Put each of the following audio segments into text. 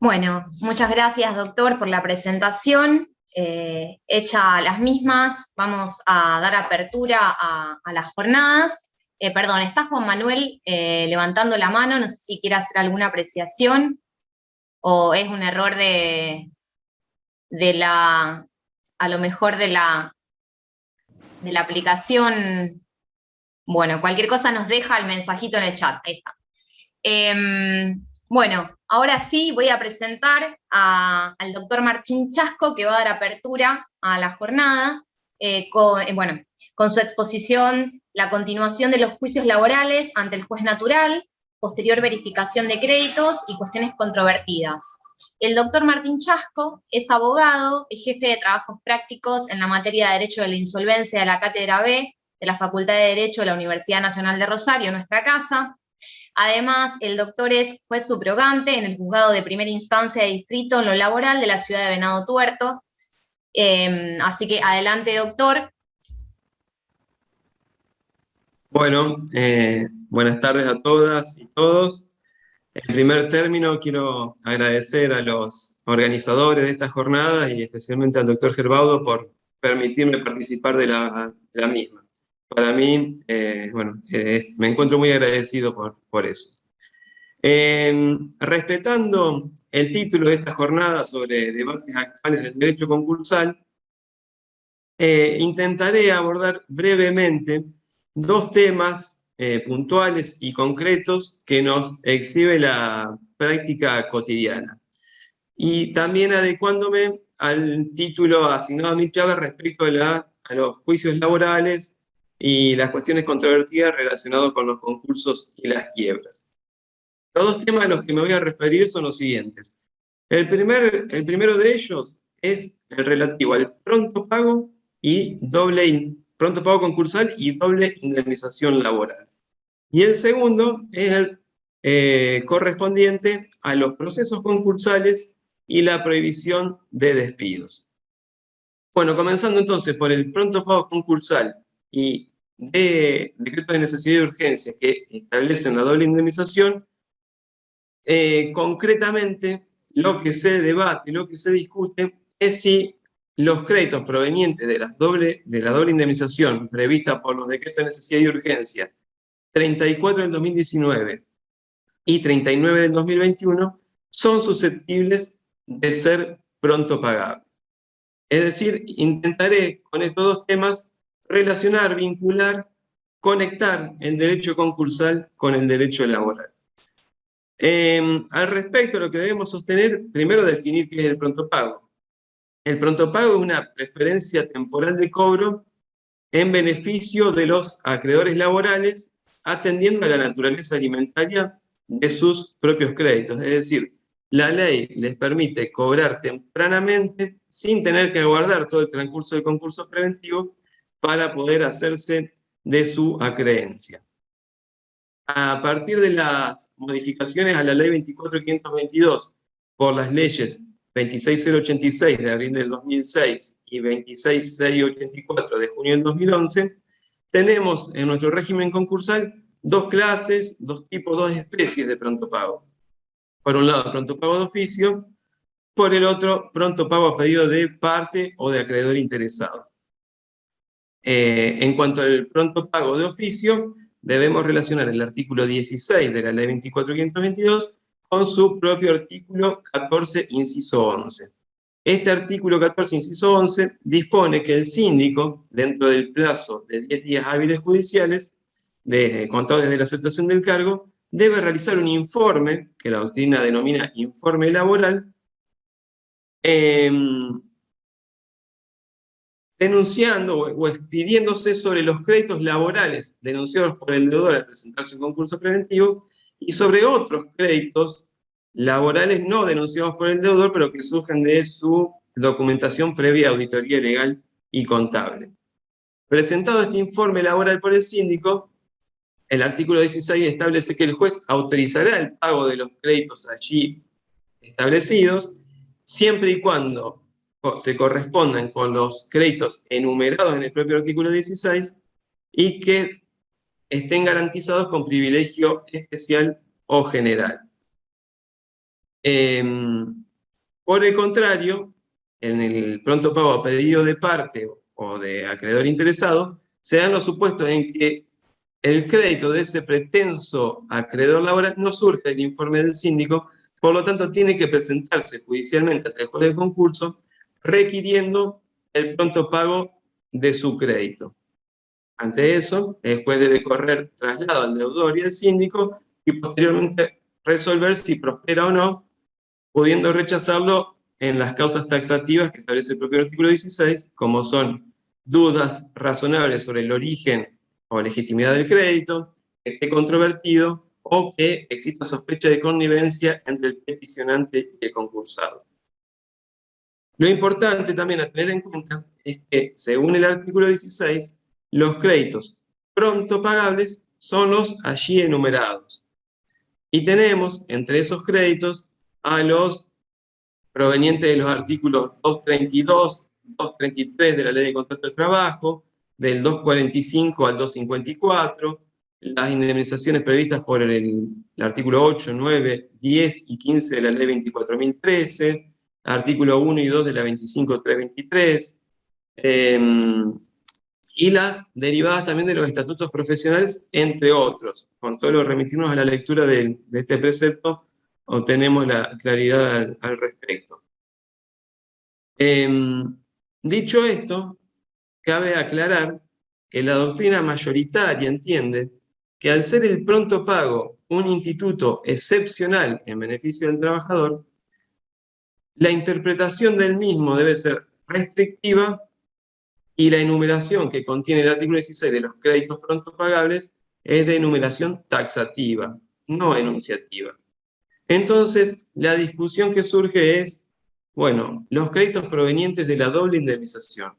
Bueno, muchas gracias, doctor, por la presentación. Hecha las mismas, vamos a dar apertura a las jornadas. Perdón, está Juan Manuel levantando la mano, no sé si quiere hacer alguna apreciación o es un error de la, a lo mejor de la aplicación. Bueno, cualquier cosa nos deja el mensajito en el chat, ahí está. Bueno, ahora sí voy a presentar al doctor Martín Chasco, que va a dar apertura a la jornada, con su exposición, la continuación de los juicios laborales ante el juez natural, posterior verificación de créditos y cuestiones controvertidas. El doctor Martín Chasco es abogado, es jefe de trabajos prácticos en la materia de Derecho de la Insolvencia de la Cátedra B de la Facultad de Derecho de la Universidad Nacional de Rosario, nuestra casa. Además, el doctor es juez subrogante en el juzgado de primera instancia de distrito en lo laboral de la ciudad de Venado Tuerto. Así que adelante, doctor. Bueno, buenas tardes a todas y todos. En primer término, quiero agradecer a los organizadores de esta jornada y especialmente al doctor Gerbaudo por permitirme participar de la misma. Para mí, me encuentro muy agradecido por eso. Respetando el título de esta jornada sobre debates actuales del derecho concursal, intentaré abordar brevemente dos temas puntuales y concretos que nos exhibe la práctica cotidiana. Y también adecuándome al título asignado a mi charla respecto a los juicios laborales y las cuestiones controvertidas relacionadas con los concursos y las quiebras. Los dos temas a los que me voy a referir son los siguientes. El primero de ellos es el relativo al pronto pago y pronto pago concursal y doble indemnización laboral. Y el segundo es el correspondiente a los procesos concursales y la prohibición de despidos. Bueno, comenzando entonces por el pronto pago concursal y de decreto de necesidad y urgencia que establecen la doble indemnización, concretamente lo que se debate, lo que se discute es si los créditos provenientes de la doble indemnización prevista por los decretos de necesidad y urgencia 34 del 2019 y 39 del 2021 son susceptibles de ser pronto pagables. Es decir, intentaré con estos dos temas relacionar, vincular, conectar el derecho concursal con el derecho laboral. Al respecto, lo que debemos sostener, primero definir qué es el pronto pago. El pronto pago es una preferencia temporal de cobro en beneficio de los acreedores laborales, atendiendo a la naturaleza alimentaria de sus propios créditos. Es decir, la ley les permite cobrar tempranamente sin tener que aguardar todo el transcurso del concurso preventivo para poder hacerse de su acreencia. A partir de las modificaciones a la ley 24.522 por las leyes 26.086 de abril del 2006 y 26.684 de junio del 2011, tenemos en nuestro régimen concursal dos clases, dos tipos, dos especies de pronto pago. Por un lado, pronto pago de oficio, por el otro, pronto pago a pedido de parte o de acreedor interesado. En cuanto al pronto pago de oficio, debemos relacionar el artículo 16 de la ley 24.522 con su propio artículo 14, inciso 11. Este artículo 14, inciso 11, dispone que el síndico, dentro del plazo de 10 días hábiles judiciales, contados desde la aceptación del cargo, debe realizar un informe, que la doctrina denomina informe laboral, denunciando o expidiéndose sobre los créditos laborales denunciados por el deudor al presentarse un concurso preventivo y sobre otros créditos laborales no denunciados por el deudor, pero que surgen de su documentación previa auditoría legal y contable. Presentado este informe laboral por el síndico, el artículo 16 establece que el juez autorizará el pago de los créditos allí establecidos, siempre y cuando se correspondan con los créditos enumerados en el propio artículo 16 y que estén garantizados con privilegio especial o general. Por el contrario, en el pronto pago a pedido de parte o de acreedor interesado, se dan los supuestos en que el crédito de ese pretenso acreedor laboral no surge del informe del síndico, por lo tanto tiene que presentarse judicialmente ante el juez de concurso requiriendo el pronto pago de su crédito. Ante eso, el juez debe correr traslado al deudor y al síndico y posteriormente resolver si prospera o no, pudiendo rechazarlo en las causas taxativas que establece el propio artículo 16, como son dudas razonables sobre el origen o legitimidad del crédito, que esté controvertido o que exista sospecha de connivencia entre el peticionante y el concursado. Lo importante también a tener en cuenta es que, según el artículo 16, los créditos pronto pagables son los allí enumerados. Y tenemos entre esos créditos a los provenientes de los artículos 232, 233 de la Ley de Contrato de Trabajo, del 245 al 254, las indemnizaciones previstas por el artículo 8, 9, 10 y 15 de la Ley 24.013, artículo 1 y 2 de la 25.323, y las derivadas también de los estatutos profesionales, entre otros. Con todo lo remitirnos a la lectura de este precepto, obtenemos la claridad al respecto. Dicho esto, cabe aclarar que la doctrina mayoritaria entiende que al ser el pronto pago un instituto excepcional en beneficio del trabajador, la interpretación del mismo debe ser restrictiva y la enumeración que contiene el artículo 16 de los créditos pronto pagables es de enumeración taxativa, no enunciativa. Entonces, la discusión que surge es, bueno, los créditos provenientes de la doble indemnización,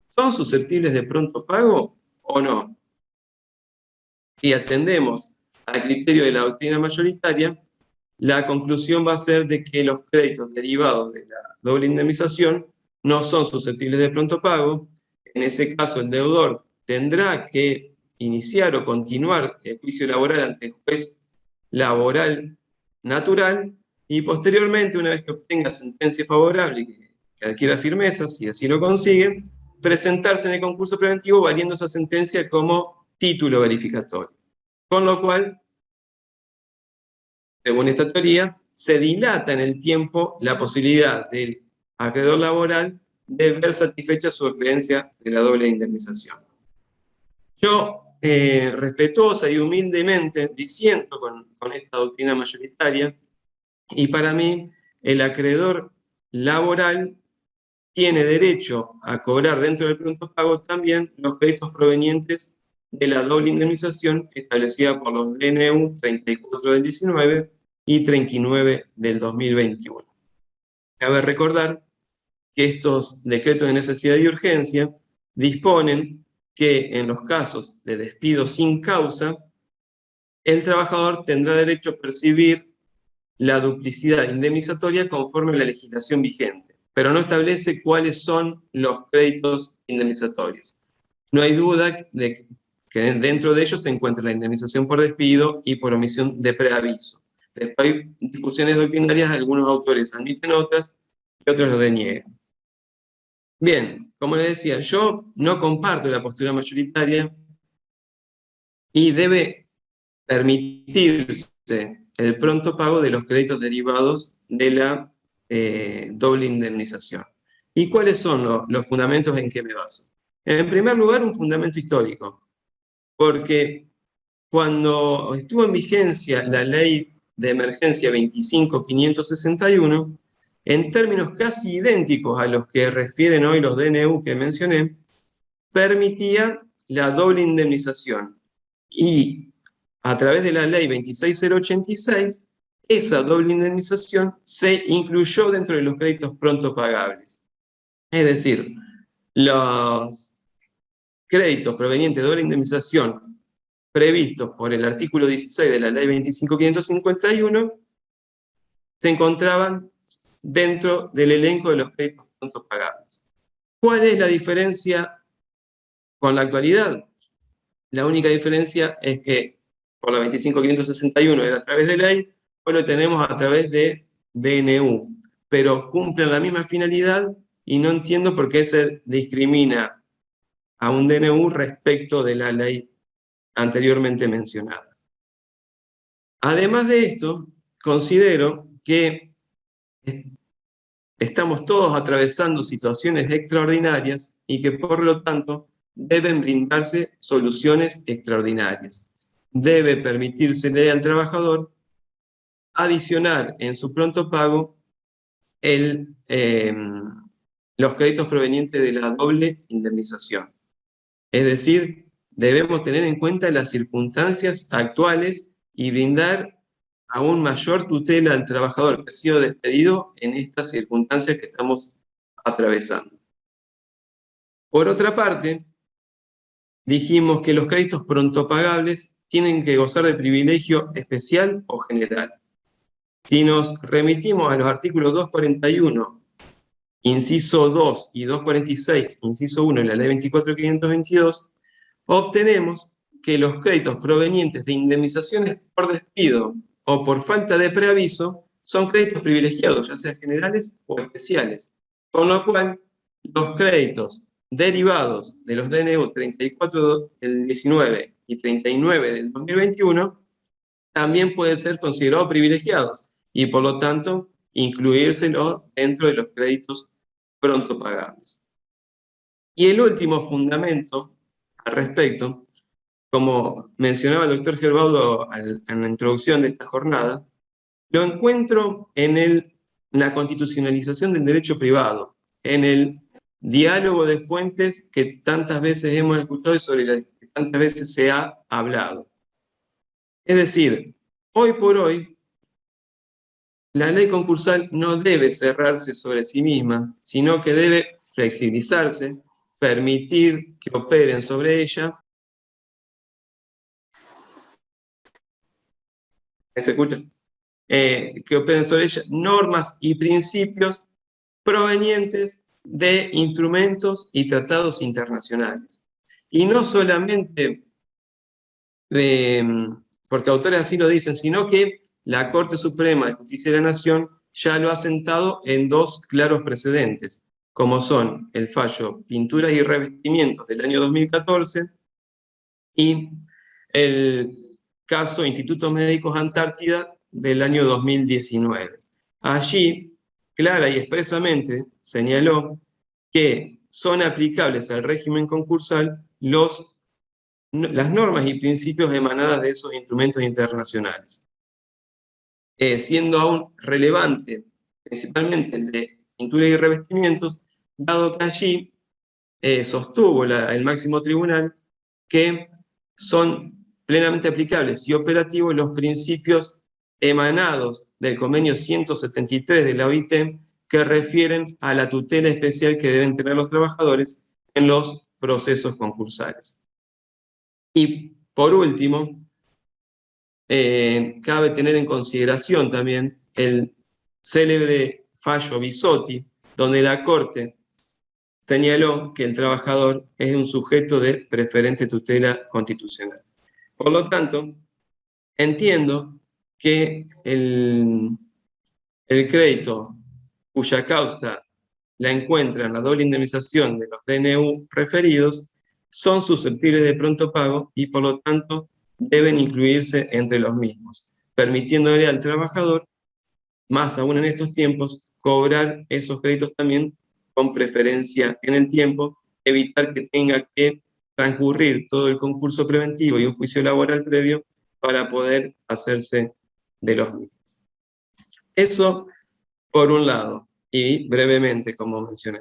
¿son susceptibles de pronto pago o no? Si atendemos al criterio de la doctrina mayoritaria, la conclusión va a ser de que los créditos derivados de la doble indemnización no son susceptibles de pronto pago. En ese caso, el deudor tendrá que iniciar o continuar el juicio laboral ante el juez laboral natural y posteriormente, una vez que obtenga sentencia favorable y que adquiera firmeza, si así lo consigue, presentarse en el concurso preventivo valiendo esa sentencia como título verificatorio. Con lo cual, según esta teoría, se dilata en el tiempo la posibilidad del acreedor laboral de ver satisfecha su creencia de la doble indemnización. Yo, respetuosa y humildemente, disiento con esta doctrina mayoritaria, y para mí, el acreedor laboral tiene derecho a cobrar dentro del pronto pago también los créditos provenientes de la doble indemnización establecida por los DNU 34 del 19 y 39 del 2021. Cabe recordar que estos decretos de necesidad y urgencia disponen que en los casos de despido sin causa, el trabajador tendrá derecho a percibir la duplicidad indemnizatoria conforme a la legislación vigente, pero no establece cuáles son los créditos indemnizatorios. No hay duda de que dentro de ellos se encuentra la indemnización por despido y por omisión de preaviso. Después hay discusiones doctrinarias, algunos autores admiten otras y otros lo deniegan. Bien, como les decía, yo no comparto la postura mayoritaria y debe permitirse el pronto pago de los créditos derivados de la doble indemnización. ¿Y cuáles son los fundamentos en que me baso? En primer lugar, un fundamento histórico, porque cuando estuvo en vigencia la Ley de Emergencia 25.561, en términos casi idénticos a los que refieren hoy los DNU que mencioné, permitía la doble indemnización. Y a través de la Ley 26.086, esa doble indemnización se incluyó dentro de los créditos pronto pagables. Es decir, los créditos provenientes de doble indemnización previstos por el artículo 16 de la Ley 25.551 se encontraban dentro del elenco de los créditos pronto pagables. ¿Cuál es la diferencia con la actualidad? La única diferencia es que por la 25.561 era a través de ley, hoy lo tenemos a través de DNU, pero cumplen la misma finalidad y no entiendo por qué se discrimina a un DNU respecto de la ley anteriormente mencionada. Además de esto, considero que estamos todos atravesando situaciones extraordinarias y que por lo tanto deben brindarse soluciones extraordinarias. Debe permitírsele al trabajador adicionar en su pronto pago los créditos provenientes de la doble indemnización. Es decir, debemos tener en cuenta las circunstancias actuales y brindar aún mayor tutela al trabajador que ha sido despedido en estas circunstancias que estamos atravesando. Por otra parte, dijimos que los créditos pronto pagables tienen que gozar de privilegio especial o general. Si nos remitimos a los artículos 241, inciso 2 y 246, inciso 1 de la ley 24.522, obtenemos que los créditos provenientes de indemnizaciones por despido o por falta de preaviso son créditos privilegiados, ya sean generales o especiales, con lo cual los créditos derivados de los DNU 34 del 19 y 39 del 2021 también pueden ser considerados privilegiados y por lo tanto incluírselo dentro de los créditos pronto pagables. Y el último fundamento al respecto, como mencionaba el doctor Gerbaudo en la introducción de esta jornada, lo encuentro en la constitucionalización del derecho privado, en el diálogo de fuentes que tantas veces hemos escuchado y sobre las que tantas veces se ha hablado. Es decir, hoy por hoy, la ley concursal no debe cerrarse sobre sí misma, sino que debe flexibilizarse, permitir que operen sobre ella. ¿Se escucha? Que operen sobre ella normas y principios provenientes de instrumentos y tratados internacionales. Y no solamente porque autores así lo dicen, sino que la Corte Suprema de Justicia de la Nación ya lo ha sentado en dos claros precedentes, como son el fallo Pinturas y Revestimientos del año 2014 y el caso Institutos Médicos Antártida del año 2019. Allí, clara y expresamente, señaló que son aplicables al régimen concursal las normas y principios emanadas de esos instrumentos internacionales. Siendo aún relevante, principalmente el de pintura y revestimientos, dado que allí sostuvo el máximo tribunal que son plenamente aplicables y operativos los principios emanados del convenio 173 de la OIT que refieren a la tutela especial que deben tener los trabajadores en los procesos concursales. Y por último, cabe tener en consideración también el célebre fallo Bisotti, donde la Corte señaló que el trabajador es un sujeto de preferente tutela constitucional. Por lo tanto, entiendo que el crédito cuya causa la encuentra en la doble indemnización de los DNU referidos son susceptibles de pronto pago y por lo tanto deben incluirse entre los mismos, permitiéndole al trabajador, más aún en estos tiempos, cobrar esos créditos también con preferencia en el tiempo, evitar que tenga que transcurrir todo el concurso preventivo y un juicio laboral previo para poder hacerse de los mismos. Eso por un lado, y brevemente, como mencioné.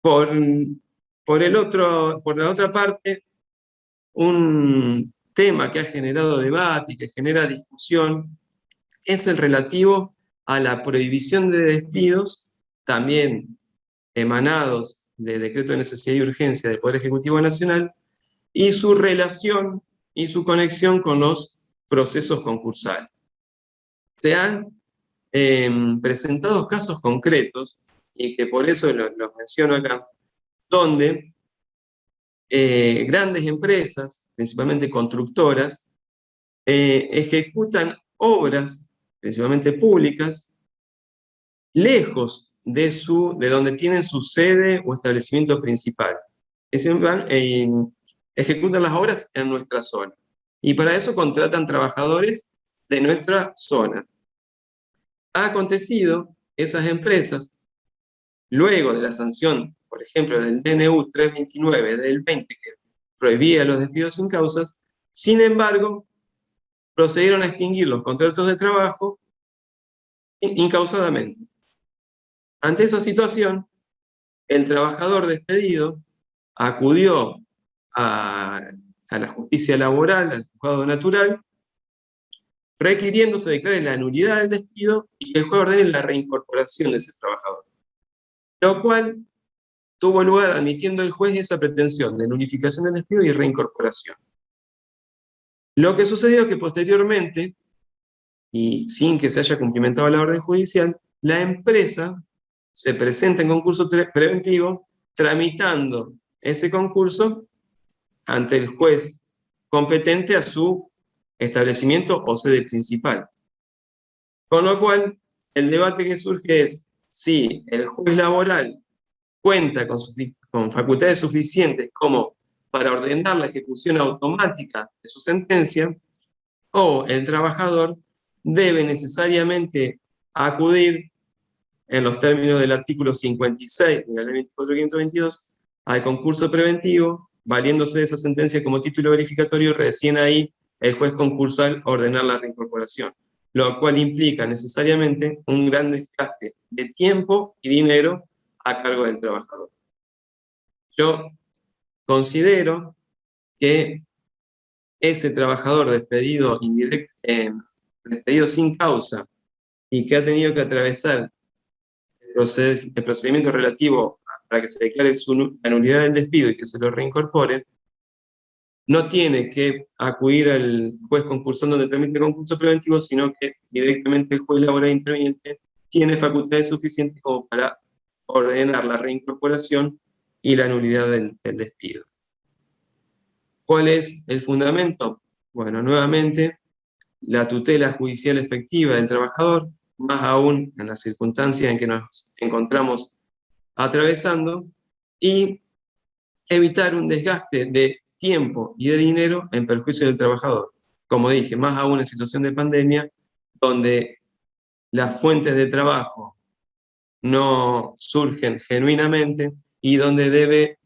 Por la otra parte, un tema que ha generado debate y que genera discusión es el relativo a la prohibición de despidos, también emanados del decreto de necesidad y urgencia del Poder Ejecutivo Nacional, y su relación y su conexión con los procesos concursales. Se han presentado casos concretos, y que por eso los menciono acá, donde grandes empresas, principalmente constructoras, ejecutan obras principalmente públicas, lejos de donde tienen su sede o establecimiento principal. Ejecutan las obras en nuestra zona. Y para eso contratan trabajadores de nuestra zona. Ha acontecido, esas empresas, luego de la sanción, por ejemplo, del DNU 329 del 20, que prohibía los despidos sin causas, sin embargo, procedieron a extinguir los contratos de trabajo incausadamente. Ante esa situación, el trabajador despedido acudió a la justicia laboral, al juzgado natural, requiriendo se declare la nulidad del despido y que el juez ordene la reincorporación de ese trabajador. Lo cual tuvo lugar admitiendo el juez esa pretensión de nulificación del despido y reincorporación. Lo que sucedió es que posteriormente, y sin que se haya cumplimentado la orden judicial, la empresa se presenta en concurso preventivo tramitando ese concurso ante el juez competente a su establecimiento o sede principal. Con lo cual, el debate que surge es si el juez laboral cuenta con facultades suficientes como para ordenar la ejecución automática de su sentencia, o el trabajador debe necesariamente acudir, en los términos del artículo 56 de la ley 24.522, al concurso preventivo, valiéndose de esa sentencia como título verificatorio, recién ahí el juez concursal ordenar la reincorporación, lo cual implica necesariamente un gran desgaste de tiempo y dinero a cargo del trabajador. Yo considero que ese trabajador despedido sin causa y que ha tenido que atravesar el procedimiento relativo para que se declare la nulidad del despido y que se lo reincorpore, no tiene que acudir al juez concursando donde tramite el concurso preventivo, sino que directamente el juez laboral interviniente tiene facultades suficientes como para ordenar la reincorporación y la nulidad del despido. ¿Cuál es el fundamento? Bueno, nuevamente, la tutela judicial efectiva del trabajador, más aún en las circunstancias en que nos encontramos atravesando, y evitar un desgaste de tiempo y de dinero en perjuicio del trabajador. Como dije, más aún en situación de pandemia, donde las fuentes de trabajo no surgen genuinamente y donde debe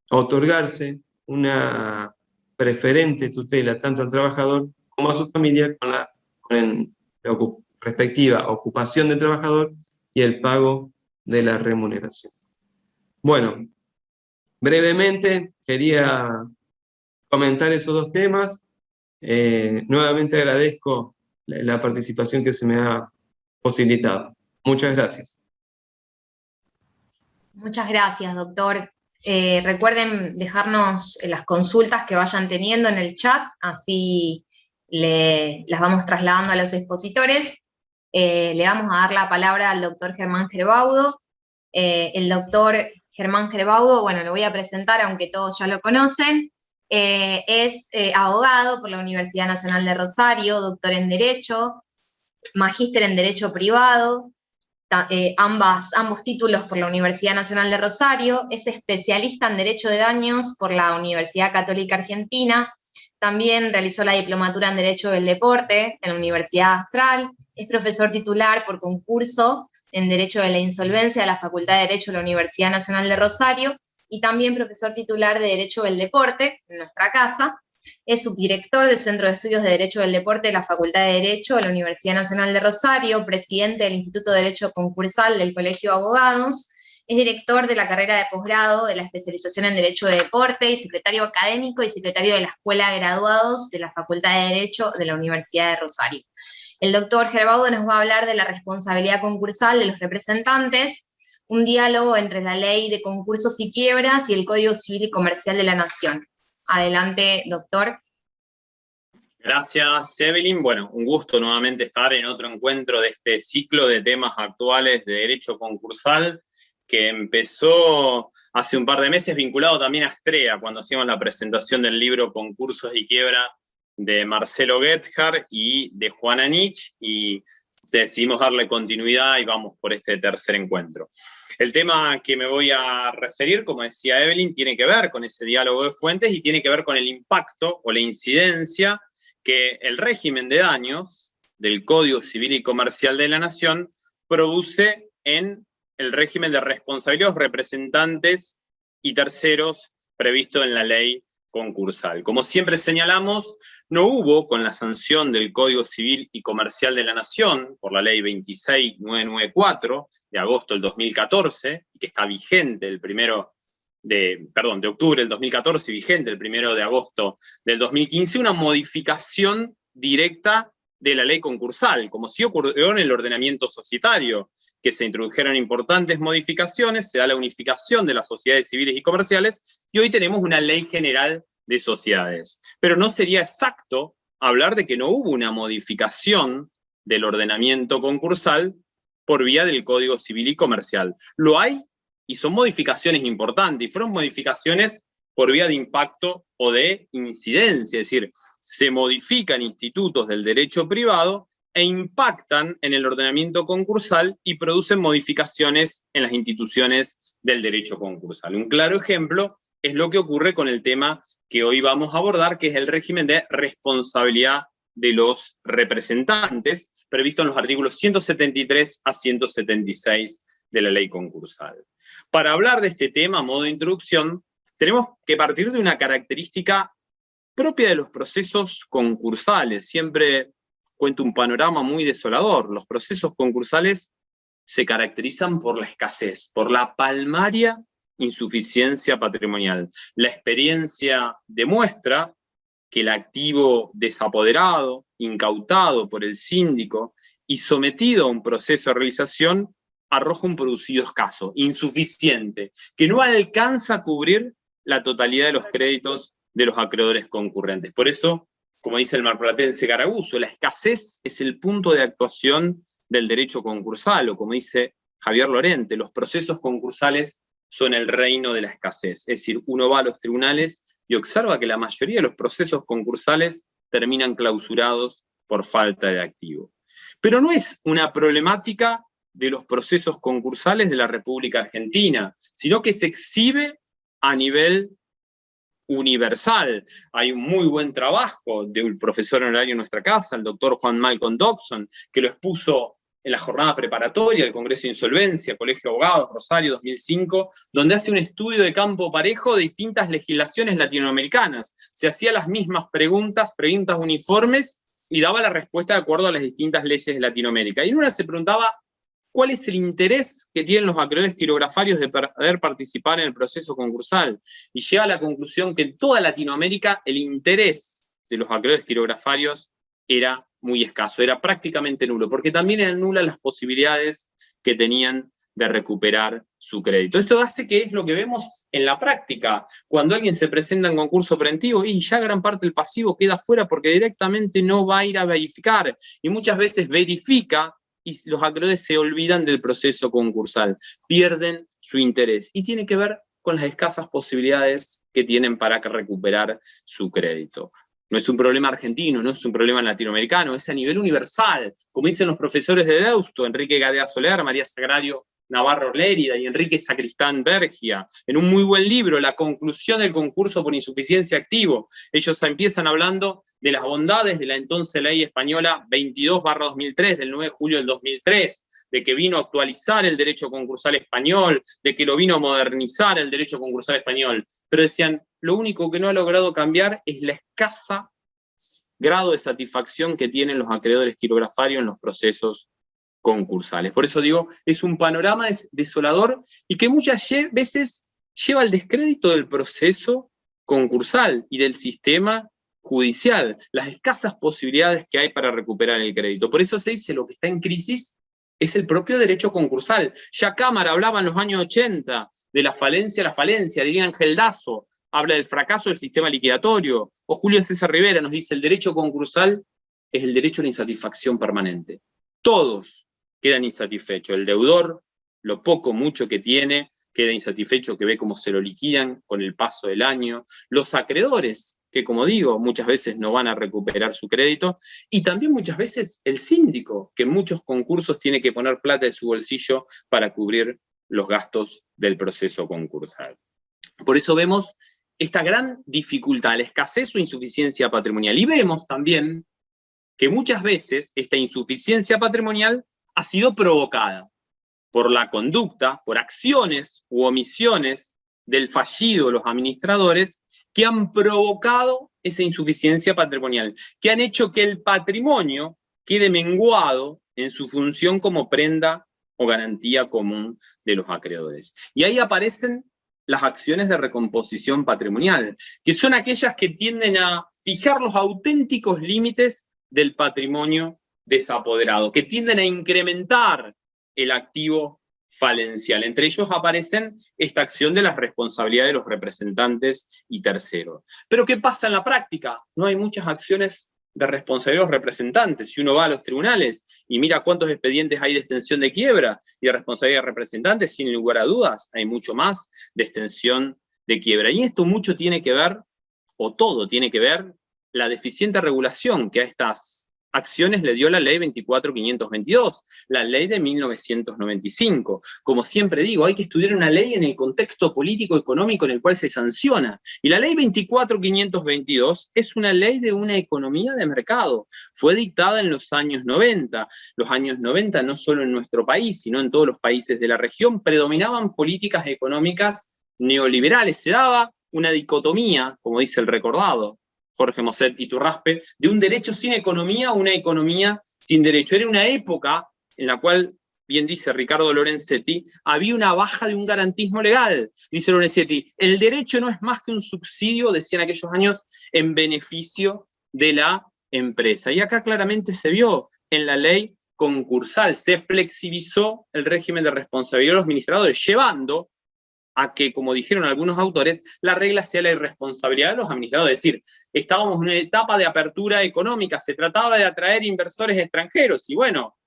otorgarse una preferente tutela tanto al trabajador como a su familia con la respectiva ocupación del trabajador y el pago de la remuneración. Bueno, brevemente quería comentar esos dos temas. Nuevamente agradezco la participación que se me ha posibilitado. Muchas gracias. Muchas gracias, doctor. Recuerden dejarnos las consultas que vayan teniendo en el chat, así las vamos trasladando a los expositores. Le vamos a dar la palabra al doctor Germán Gerbaudo. El doctor Germán Gerbaudo, bueno, lo voy a presentar, aunque todos ya lo conocen. Es abogado por la Universidad Nacional de Rosario, doctor en Derecho, magíster en Derecho Privado, ambos títulos por la Universidad Nacional de Rosario, es especialista en Derecho de Daños por la Universidad Católica Argentina, también realizó la diplomatura en Derecho del Deporte en la Universidad Austral, es profesor titular por concurso en Derecho de la Insolvencia de la Facultad de Derecho de la Universidad Nacional de Rosario, y también profesor titular de Derecho del Deporte en nuestra casa. Es subdirector del Centro de Estudios de Derecho del Deporte de la Facultad de Derecho de la Universidad Nacional de Rosario, presidente del Instituto de Derecho Concursal del Colegio de Abogados, es director de la carrera de posgrado de la especialización en Derecho de Deporte y secretario académico y secretario de la Escuela de Graduados de la Facultad de Derecho de la Universidad de Rosario. El doctor Gerbaudo nos va a hablar de la responsabilidad concursal de los representantes, un diálogo entre la Ley de Concursos y Quiebras y el Código Civil y Comercial de la Nación. Adelante, doctor. Gracias, Evelyn. Bueno, un gusto nuevamente estar en otro encuentro de este ciclo de temas actuales de derecho concursal, que empezó hace un par de meses, vinculado también a Astrea, cuando hacíamos la presentación del libro Concursos y Quiebra de Marcelo Guethard y de Juana Nich, y decidimos darle continuidad y vamos por este tercer encuentro. El tema que me voy a referir, como decía Evelyn, tiene que ver con ese diálogo de fuentes y tiene que ver con el impacto o la incidencia que el régimen de daños del Código Civil y Comercial de la Nación produce en el régimen de responsabilidad de los representantes y terceros previsto en la ley concursal. Como siempre señalamos, no hubo, con la sanción del Código Civil y Comercial de la Nación, por la ley 26994 de agosto del 2014, que está vigente de octubre del 2014, vigente el 1 de agosto del 2015, una modificación directa de la ley concursal, como sí ocurrió en el ordenamiento societario, que se introdujeron importantes modificaciones, se da la unificación de las sociedades civiles y comerciales, y hoy tenemos una ley general de sociedades. Pero no sería exacto hablar de que no hubo una modificación del ordenamiento concursal por vía del Código Civil y Comercial. Lo hay, y son modificaciones importantes, y fueron modificaciones por vía de impacto o de incidencia, es decir, se modifican institutos del derecho privado e impactan en el ordenamiento concursal y producen modificaciones en las instituciones del derecho concursal. Un claro ejemplo es lo que ocurre con el tema que hoy vamos a abordar, que es el régimen de responsabilidad de los representantes, previsto en los artículos 173 a 176 de la ley concursal. Para hablar de este tema, a modo de introducción, tenemos que partir de una característica propia de los procesos concursales. Siempre cuento un panorama muy desolador. Los procesos concursales se caracterizan por la escasez, por la palmaria insuficiencia patrimonial. La experiencia demuestra que el activo desapoderado, incautado por el síndico y sometido a un proceso de realización arroja un producido escaso, insuficiente, que no alcanza a cubrir la totalidad de los créditos de los acreedores concurrentes. Por eso, como dice el marplatense Garaguso, la escasez es el punto de actuación del derecho concursal, o como dice Javier Lorente, los procesos concursales son el reino de la escasez. Es decir, uno va a los tribunales y observa que la mayoría de los procesos concursales terminan clausurados por falta de activo. Pero no es una problemática de los procesos concursales de la República Argentina, sino que se exhibe a nivel universal. Hay un muy buen trabajo de un profesor honorario en nuestra casa, el doctor Juan Malcolm Dodson, que lo expuso en la jornada preparatoria del Congreso de Insolvencia, Colegio de Abogados, Rosario, 2005, donde hace un estudio de campo parejo de distintas legislaciones latinoamericanas. Se hacían las mismas preguntas uniformes, y daba la respuesta de acuerdo a las distintas leyes de Latinoamérica. Y en una se preguntaba, ¿cuál es el interés que tienen los acreedores quirografarios de poder participar en el proceso concursal? Y llega a la conclusión que en toda Latinoamérica el interés de los acreedores quirografarios era muy escaso, era prácticamente nulo, porque también eran nulas las posibilidades que tenían de recuperar su crédito. Esto hace que es lo que vemos en la práctica, cuando alguien se presenta en concurso preventivo y ya gran parte del pasivo queda fuera porque directamente no va a ir a verificar, y muchas veces verifica y los acreedores se olvidan del proceso concursal, pierden su interés, y tiene que ver con las escasas posibilidades que tienen para recuperar su crédito. No es un problema argentino, no es un problema latinoamericano, es a nivel universal, como dicen los profesores de Deusto, Enrique Gadea Soler, María Sagrario Navarro Lérida y Enrique Sacristán Bergia, en un muy buen libro, La conclusión del concurso por insuficiencia activo. Ellos empiezan hablando de las bondades de la entonces ley española 22/2003, del 9 de julio del 2003, de que vino a actualizar el derecho concursal español, de que lo vino a modernizar el derecho concursal español. Pero decían, lo único que no ha logrado cambiar es la escasa grado de satisfacción que tienen los acreedores quirografarios en los procesos concursales. Por eso digo, es un panorama desolador y que muchas veces lleva al descrédito del proceso concursal y del sistema judicial, las escasas posibilidades que hay para recuperar el crédito. Por eso se dice, lo que está en crisis es el propio derecho concursal. Ya Cámara hablaba en los años 80 de la falencia, Lilian Ángel Dazo habla del fracaso del sistema liquidatorio, o Julio César Rivera nos dice, el derecho concursal es el derecho a la insatisfacción permanente. Todos quedan insatisfechos. El deudor, lo poco, mucho que tiene, queda insatisfecho, que ve cómo se lo liquidan con el paso del año. Los acreedores que como digo, muchas veces no van a recuperar su crédito, y también muchas veces el síndico, que en muchos concursos tiene que poner plata de su bolsillo para cubrir los gastos del proceso concursal. Por eso vemos esta gran dificultad, la escasez o insuficiencia patrimonial, y vemos también que muchas veces esta insuficiencia patrimonial ha sido provocada por la conducta, por acciones u omisiones del fallido, los administradores, que han provocado esa insuficiencia patrimonial, que han hecho que el patrimonio quede menguado en su función como prenda o garantía común de los acreedores. Y ahí aparecen las acciones de recomposición patrimonial, que son aquellas que tienden a fijar los auténticos límites del patrimonio desapoderado, que tienden a incrementar el activo falencial. Entre ellos aparecen esta acción de la responsabilidad de los representantes y terceros. Pero ¿qué pasa en la práctica? No hay muchas acciones de responsabilidad de los representantes. Si uno va a los tribunales y mira cuántos expedientes hay de extensión de quiebra y de responsabilidad de representantes, sin lugar a dudas, hay mucho más de extensión de quiebra. Y esto mucho tiene que ver, o todo tiene que ver, la deficiente regulación que a estas acciones le dio la ley 24.522, la ley de 1995. Como siempre digo, hay que estudiar una ley en el contexto político-económico en el cual se sanciona. Y la ley 24.522 es una ley de una economía de mercado. Fue dictada en los años 90. Los años 90, no solo en nuestro país, sino en todos los países de la región, predominaban políticas económicas neoliberales. Se daba una dicotomía, como dice el recordado Jorge Mosset Iturraspe, de un derecho sin economía a una economía sin derecho. Era una época en la cual, bien dice Ricardo Lorenzetti, había una baja de un garantismo legal. Dice Lorenzetti, el derecho no es más que un subsidio, decían aquellos años, en beneficio de la empresa. Y acá claramente se vio en la ley concursal, se flexibilizó el régimen de responsabilidad de los administradores, llevando a que, como dijeron algunos autores, la regla sea la irresponsabilidad de los administradores. Es decir, estábamos en una etapa de apertura económica, se trataba de atraer inversores extranjeros, y bueno,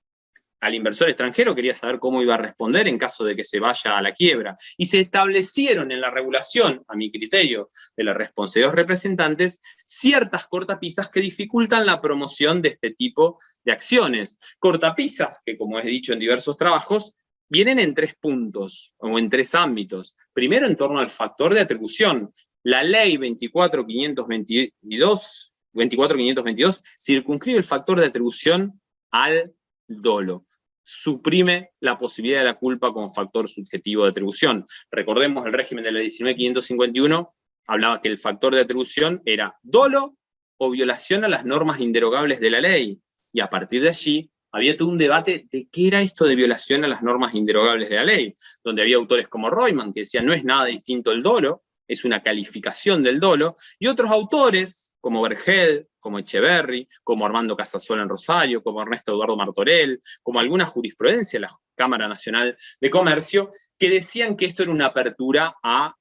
al inversor extranjero quería saber cómo iba a responder en caso de que se vaya a la quiebra. Y se establecieron en la regulación, a mi criterio, de la responsabilidad de los representantes, ciertas cortapisas que dificultan la promoción de este tipo de acciones. Cortapisas que, como he dicho en diversos trabajos, vienen en 3 puntos, o en 3 ámbitos. Primero, en torno al factor de atribución. La ley 24.522 circunscribe el factor de atribución al dolo. Suprime la posibilidad de la culpa como factor subjetivo de atribución. Recordemos el régimen de la 19.551, hablaba que el factor de atribución era dolo o violación a las normas inderogables de la ley. Y a partir de allí, había todo un debate de qué era esto de violación a las normas inderogables de la ley, donde había autores como Royman que decían no es nada distinto el dolo, es una calificación del dolo, y otros autores como Vergel, como Echeverry, como Armando Casasola en Rosario, como Ernesto Eduardo Martorell, como alguna jurisprudencia de la Cámara Nacional de Comercio, que decían que esto era una apertura a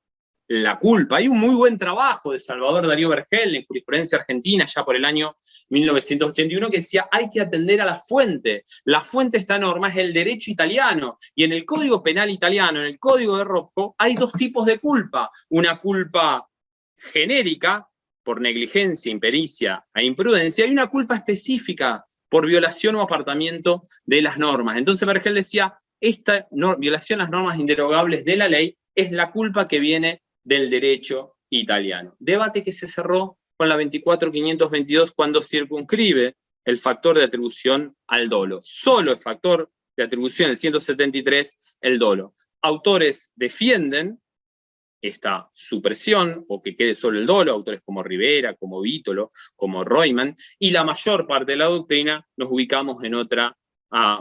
la culpa. Hay un muy buen trabajo de Salvador Darío Vergel en jurisprudencia argentina, ya por el año 1981, que decía hay que atender a la fuente. La fuente de esta norma es el derecho italiano, y en el Código Penal italiano, en el Código de Rocco, hay 2 tipos de culpa. Una culpa genérica, por negligencia, impericia e imprudencia, y una culpa específica, por violación o apartamiento de las normas. Entonces Vergel decía, esta violación a las normas inderogables de la ley es la culpa que viene del derecho italiano. Debate que se cerró con la 24.522 cuando circunscribe el factor de atribución al dolo. Solo el factor de atribución, el 173, el dolo. Autores defienden esta supresión, o que quede solo el dolo, autores como Rivera, como Vítolo, como Royman, y la mayor parte de la doctrina nos ubicamos en otra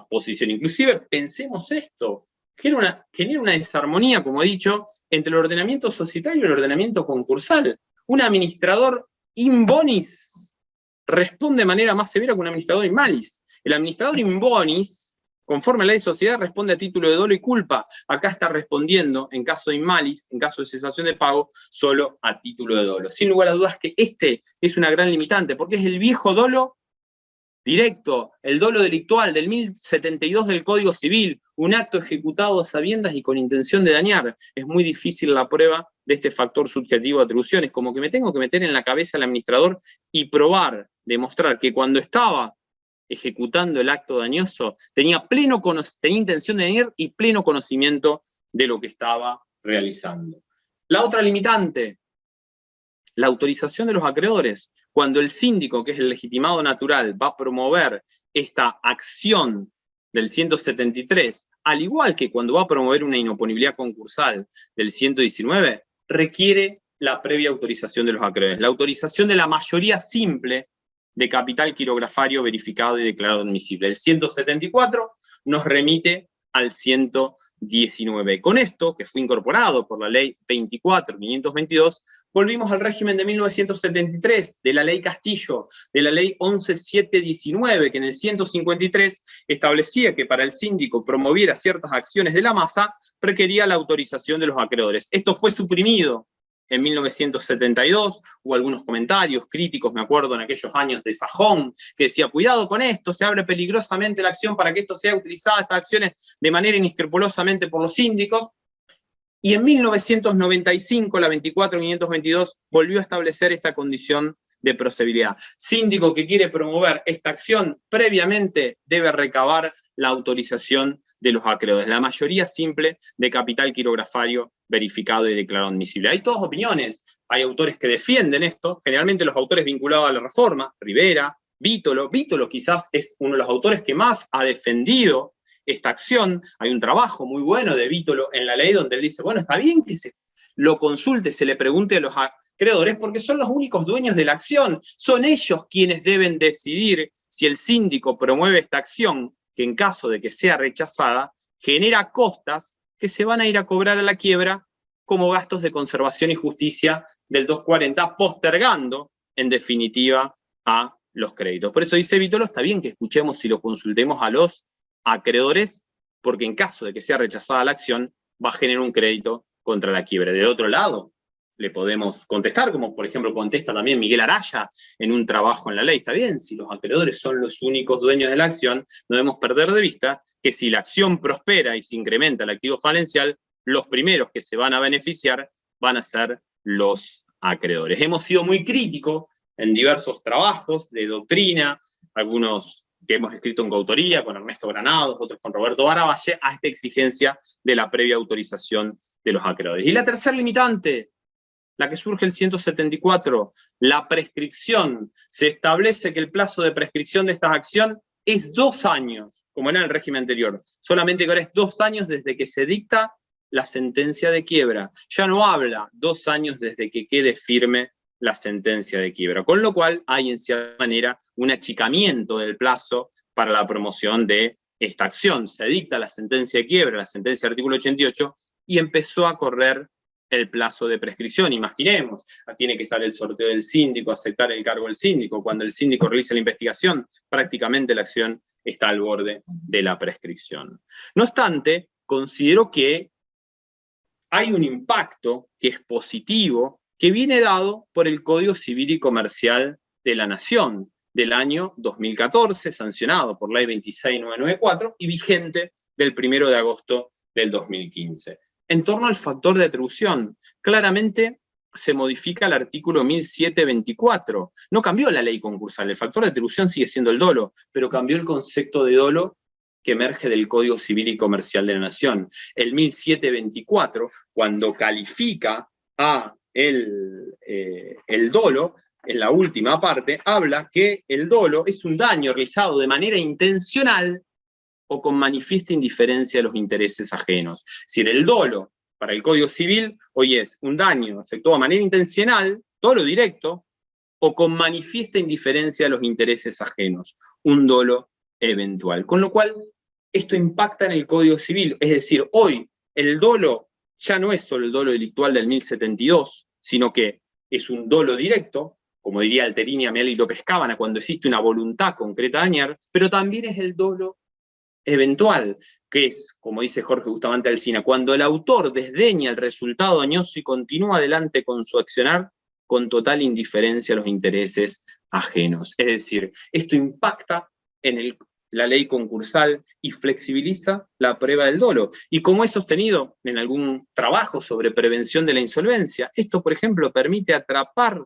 posición. Inclusive, pensemos esto, genera una desarmonía, como he dicho, entre el ordenamiento societario y el ordenamiento concursal. Un administrador in bonis responde de manera más severa que un administrador in malis. El administrador in bonis, conforme a la ley de sociedad, responde a título de dolo y culpa. Acá está respondiendo, en caso de in malis, en caso de cesación de pago, solo a título de dolo. Sin lugar a dudas que este es una gran limitante, porque es el viejo dolo directo, el dolo delictual del 1072 del Código Civil, un acto ejecutado a sabiendas y con intención de dañar. Es muy difícil la prueba de este factor subjetivo de atribuciones, como que me tengo que meter en la cabeza al administrador y probar, demostrar que cuando estaba ejecutando el acto dañoso tenía intención de dañar y pleno conocimiento de lo que estaba realizando. La otra limitante, la autorización de los acreedores. Cuando el síndico, que es el legitimado natural, va a promover esta acción del 173, al igual que cuando va a promover una inoponibilidad concursal del 119, requiere la previa autorización de los acreedores. La autorización de la mayoría simple de capital quirografario verificado y declarado admisible. El 174 nos remite al 119. Con esto, que fue incorporado por la ley 24.522, volvimos al régimen de 1973, de la ley Castillo, de la ley 11.719, que en el 153 establecía que para el síndico promoviera ciertas acciones de la masa, requería la autorización de los acreedores. Esto fue suprimido en 1972, hubo algunos comentarios críticos, me acuerdo en aquellos años de Sajón, que decía, cuidado con esto, se abre peligrosamente la acción para que esto sea utilizada, estas acciones, de manera inescrupulosamente por los síndicos. Y en 1995, la 24.522 volvió a establecer esta condición de procedibilidad. Síndico que quiere promover esta acción, previamente debe recabar la autorización de los acreedores, la mayoría simple de capital quirografario verificado y declarado admisible. Hay todas opiniones, hay autores que defienden esto, generalmente los autores vinculados a la reforma, Rivera, Vítolo quizás es uno de los autores que más ha defendido esta acción. Hay un trabajo muy bueno de Vítolo en la ley donde él dice, bueno, está bien que se lo consulte, se le pregunte a los acreedores, porque son los únicos dueños de la acción, son ellos quienes deben decidir si el síndico promueve esta acción, que en caso de que sea rechazada, genera costas que se van a ir a cobrar a la quiebra como gastos de conservación y justicia del 240, postergando, en definitiva, a los créditos. Por eso dice Vítolo, está bien que escuchemos y lo consultemos a los acreedores, porque en caso de que sea rechazada la acción, va a generar un crédito contra la quiebra. De otro lado, le podemos contestar, como por ejemplo contesta también Miguel Araya en un trabajo en la ley. Está bien, si los acreedores son los únicos dueños de la acción, no debemos perder de vista que si la acción prospera y se incrementa el activo falencial, los primeros que se van a beneficiar van a ser los acreedores. Hemos sido muy críticos en diversos trabajos de doctrina, algunos que hemos escrito en coautoría con Ernesto Granados, otros con Roberto Baravalle, a esta exigencia de la previa autorización de los acreedores. Y la tercera limitante, la que surge el 174, la prescripción. Se establece que el plazo de prescripción de esta acción es 2 años, como era en el régimen anterior, solamente que ahora es 2 años desde que se dicta la sentencia de quiebra. Ya no habla 2 años desde que quede firme la sentencia de quiebra, con lo cual hay en cierta manera un achicamiento del plazo para la promoción de esta acción. Se dicta la sentencia de quiebra, la sentencia del artículo 88, y empezó a correr el plazo de prescripción. Imaginemos, tiene que estar el sorteo del síndico, aceptar el cargo del síndico. Cuando el síndico realiza la investigación, prácticamente la acción está al borde de la prescripción. No obstante, considero que hay un impacto que es positivo, que viene dado por el Código Civil y Comercial de la Nación del año 2014, sancionado por Ley 26994 y vigente del 1 de agosto del 2015. En torno al factor de atribución, claramente se modifica el artículo 1724. No cambió la ley concursal, el factor de atribución sigue siendo el dolo, pero cambió el concepto de dolo que emerge del Código Civil y Comercial de la Nación. El 1724, cuando califica a el dolo, en la última parte, habla que el dolo es un daño realizado de manera intencional o con manifiesta indiferencia a los intereses ajenos. Es decir, el dolo para el Código Civil hoy es un daño efectuado de manera intencional, dolo directo, o con manifiesta indiferencia a los intereses ajenos, un dolo eventual. Con lo cual, esto impacta en el Código Civil. Es decir, hoy el dolo ya no es solo el dolo delictual del 1072, sino que es un dolo directo, como diría Alterini, Ameal y López Cábana, cuando existe una voluntad concreta de dañar, pero también es el dolo eventual, que es, como dice Jorge Bustamante Alsina, cuando el autor desdeña el resultado dañoso y continúa adelante con su accionar, con total indiferencia a los intereses ajenos. Es decir, esto impacta en la ley concursal y flexibiliza la prueba del dolo. Y como he sostenido en algún trabajo sobre prevención de la insolvencia, esto, por ejemplo, permite atrapar,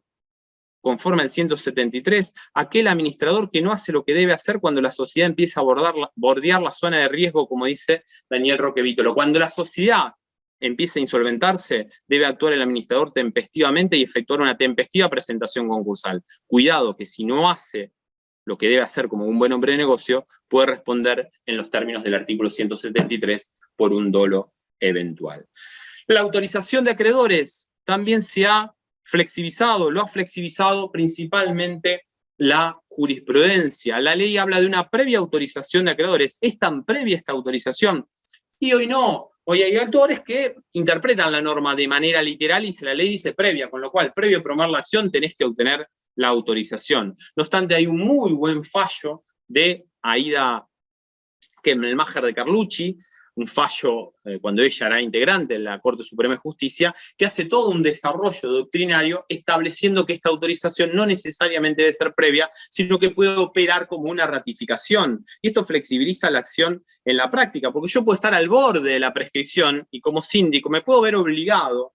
conforme al 173, aquel administrador que no hace lo que debe hacer cuando la sociedad empieza a bordear la zona de riesgo, como dice Daniel Roque Vítolo. Cuando la sociedad empieza a insolventarse, debe actuar el administrador tempestivamente y efectuar una tempestiva presentación concursal. Cuidado, que si no hace lo que debe hacer como un buen hombre de negocio, puede responder en los términos del artículo 173 por un dolo eventual. La autorización de acreedores también se ha flexibilizado, lo ha flexibilizado principalmente la jurisprudencia. La ley habla de una previa autorización de acreedores. ¿Es tan previa esta autorización? Y hoy no. Hoy hay autores que interpretan la norma de manera literal y la ley dice previa, con lo cual, previo a promover la acción, tenés que obtener la autorización. No obstante, hay un muy buen fallo de Aida Kemmelmacher de Carlucci, un fallo cuando ella era integrante de la Corte Suprema de Justicia, que hace todo un desarrollo doctrinario estableciendo que esta autorización no necesariamente debe ser previa, sino que puede operar como una ratificación. Y esto flexibiliza la acción en la práctica, porque yo puedo estar al borde de la prescripción y como síndico me puedo ver obligado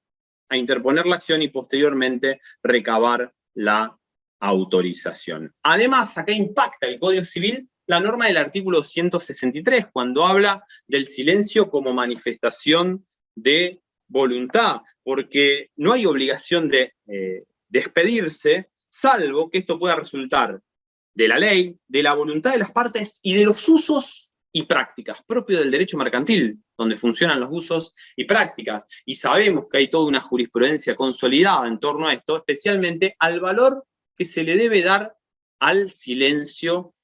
a interponer la acción y posteriormente recabar la autorización. Además, acá impacta el Código Civil la norma del artículo 163, cuando habla del silencio como manifestación de voluntad, porque no hay obligación de despedirse, salvo que esto pueda resultar de la ley, de la voluntad de las partes y de los usos y prácticas propios del derecho mercantil, donde funcionan los usos y prácticas. Y sabemos que hay toda una jurisprudencia consolidada en torno a esto, especialmente al valor que se le debe dar al silencio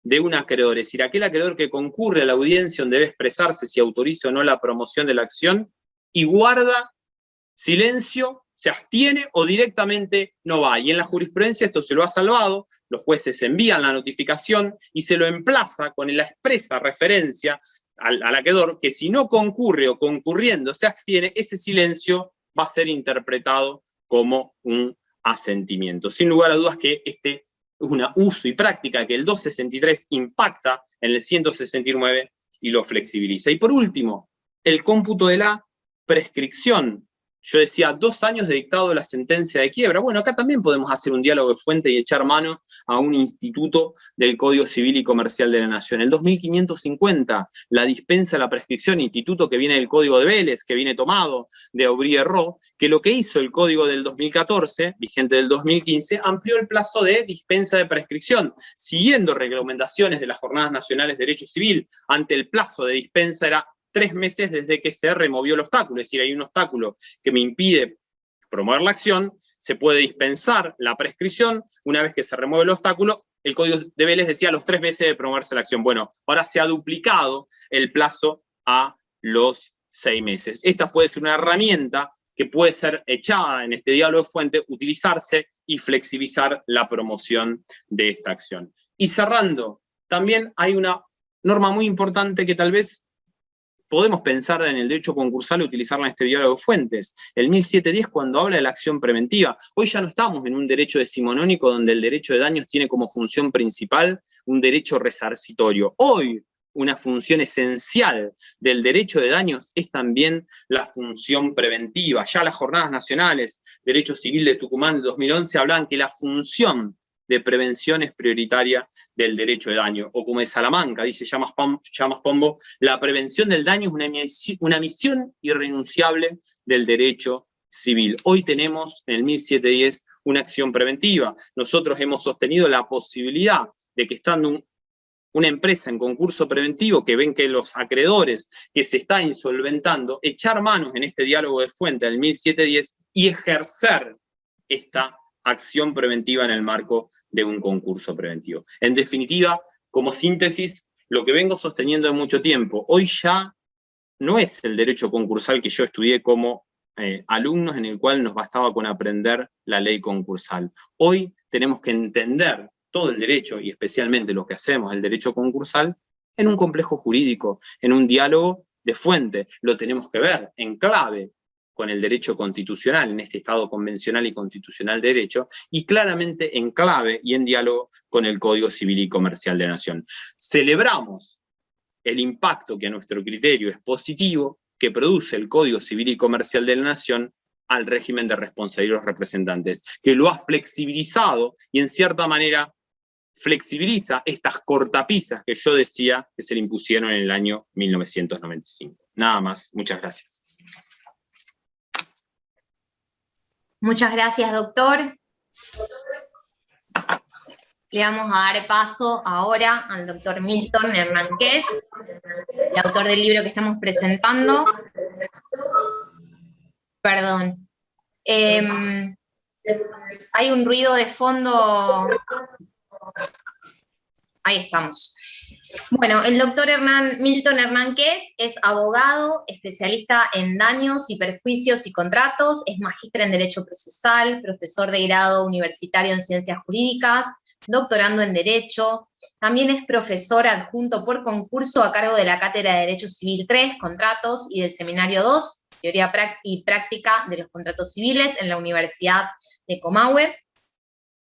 de un acreedor, es decir, aquel acreedor que concurre a la audiencia donde debe expresarse si autoriza o no la promoción de la acción y guarda silencio, se abstiene o directamente no va. Y en la jurisprudencia esto se lo ha salvado, los jueces envían la notificación y se lo emplaza con la expresa referencia al acreedor que si no concurre o concurriendo se abstiene, ese silencio va a ser interpretado como un asentimiento. Sin lugar a dudas que este una uso y práctica que el 263 impacta en el 169 y lo flexibiliza. Y por último, el cómputo de la prescripción. Yo decía, 2 años de dictado de la sentencia de quiebra. Bueno, acá también podemos hacer un diálogo de fuente y echar mano a un instituto del Código Civil y Comercial de la Nación. El 2550, la dispensa de la prescripción, instituto que viene del Código de Vélez, que viene tomado de Aubry-Herrault, que lo que hizo el Código del 2014, vigente del 2015, amplió el plazo de dispensa de prescripción, siguiendo recomendaciones de las Jornadas Nacionales de Derecho Civil. Ante el plazo de dispensa era 3 meses desde que se removió el obstáculo, es decir, hay un obstáculo que me impide promover la acción, se puede dispensar la prescripción, una vez que se remueve el obstáculo, el Código de Vélez decía los 3 meses de promoverse la acción. Bueno, ahora se ha duplicado el plazo a los 6 meses. Esta puede ser una herramienta que puede ser echada en este diálogo de fuente, utilizarse y flexibilizar la promoción de esta acción. Y cerrando, también hay una norma muy importante que tal vez podemos pensar en el derecho concursal y utilizarla en este diálogo de fuentes. El 1710 cuando habla de la acción preventiva. Hoy ya no estamos en un derecho decimonónico donde el derecho de daños tiene como función principal un derecho resarcitorio. Hoy una función esencial del derecho de daños es también la función preventiva. Ya las Jornadas Nacionales, Derecho Civil de Tucumán de 2011, hablan que la función de prevención es prioritaria del derecho de daño. O como de Salamanca, dice Llamas Pombo, la prevención del daño es una misión irrenunciable del derecho civil. Hoy tenemos en el 1710 una acción preventiva. Nosotros hemos sostenido la posibilidad de que estando una empresa en concurso preventivo, que ven que los acreedores que se están insolventando, echar manos en este diálogo de fuente del 1710 y ejercer esta acción preventiva en el marco de un concurso preventivo. En definitiva, como síntesis, lo que vengo sosteniendo de mucho tiempo, hoy ya no es el derecho concursal que yo estudié como alumnos en el cual nos bastaba con aprender la ley concursal. Hoy tenemos que entender todo el derecho, y especialmente lo que hacemos, el derecho concursal, en un complejo jurídico, en un diálogo de fuente. Lo tenemos que ver en clave con el derecho constitucional, en este Estado convencional y constitucional de derecho, y claramente en clave y en diálogo con el Código Civil y Comercial de la Nación. Celebramos el impacto que a nuestro criterio es positivo, que produce el Código Civil y Comercial de la Nación al régimen de responsabilidad de los representantes, que lo ha flexibilizado y en cierta manera flexibiliza estas cortapisas que yo decía que se le impusieron en el año 1995. Nada más, muchas gracias. Muchas gracias, doctor. Le vamos a dar paso ahora al doctor Milton Hernánquez, el autor del libro que estamos presentando. Perdón. Hay un ruido de fondo. Ahí estamos. Bueno, el doctor Milton Hernánquez es abogado, especialista en daños y perjuicios y contratos, es magíster en Derecho Procesal, profesor de grado universitario en Ciencias Jurídicas, doctorando en Derecho, también es profesor adjunto por concurso a cargo de la Cátedra de Derecho Civil 3, Contratos, y del Seminario 2, Teoría y Práctica de los Contratos Civiles, en la Universidad de Comahue.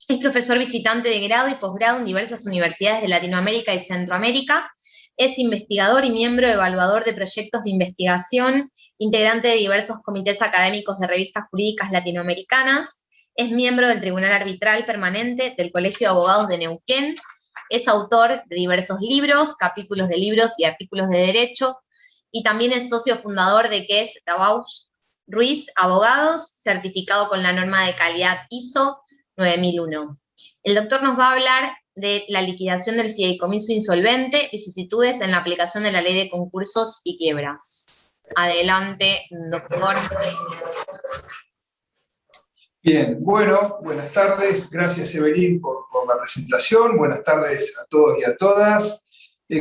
Es profesor visitante de grado y posgrado en diversas universidades de Latinoamérica y Centroamérica. Es investigador y miembro evaluador de proyectos de investigación, integrante de diversos comités académicos de revistas jurídicas latinoamericanas. Es miembro del Tribunal Arbitral Permanente del Colegio de Abogados de Neuquén. Es autor de diversos libros, capítulos de libros y artículos de derecho. Y también es socio fundador de que es Dabausch Ruiz Abogados, certificado con la norma de calidad ISO 9001. El doctor nos va a hablar de la liquidación del fideicomiso insolvente, vicisitudes en la aplicación de la ley de concursos y quiebras. Adelante, doctor. Bien, bueno, buenas tardes. Gracias, Evelyn, por la presentación. Buenas tardes a todos y a todas.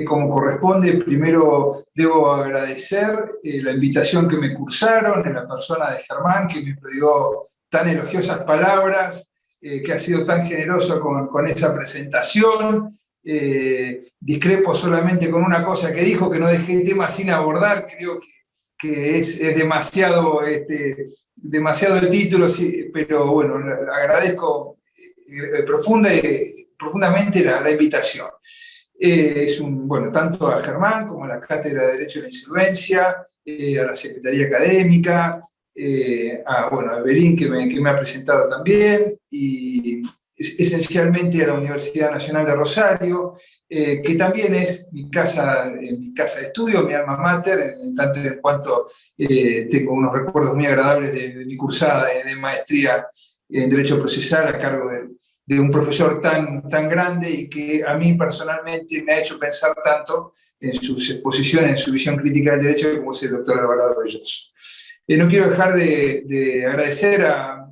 Como corresponde, primero debo agradecer la invitación que me cursaron en la persona de Germán, que me dio tan elogiosas palabras, que ha sido tan generoso con esa presentación. Discrepo solamente con una cosa que dijo, que no dejé el tema sin abordar. Creo que es demasiado, demasiado el título, sí, pero bueno, agradezco profundamente la invitación. Bueno, tanto a Germán como a la Cátedra de Derecho de la Insolvencia, a la Secretaría Académica, a Evelyn, que me ha presentado también, y esencialmente a la Universidad Nacional de Rosario, que también es mi casa de estudio, mi alma mater, en tanto y en cuanto tengo unos recuerdos muy agradables de mi cursada de maestría en Derecho Procesal a cargo de un profesor tan grande y que a mí personalmente me ha hecho pensar tanto en sus exposiciones, en su visión crítica del derecho, como es el doctor Alvarado Belloso. No quiero dejar de agradecer a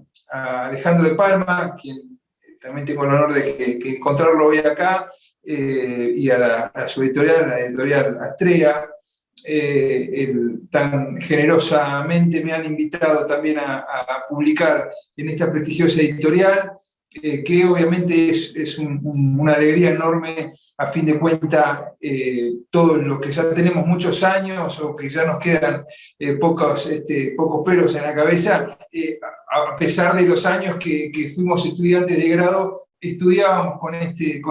Alejandro de Palma, quien también tengo el honor de que encontrarlo hoy acá, y a su editorial, la editorial Astrea. Tan generosamente me han invitado también a publicar en esta prestigiosa editorial, que obviamente es una alegría enorme, a fin de cuentas, todo lo que ya tenemos muchos años, o que ya nos quedan pocos pelos en la cabeza, a pesar de los años que fuimos estudiantes de grado, estudiábamos con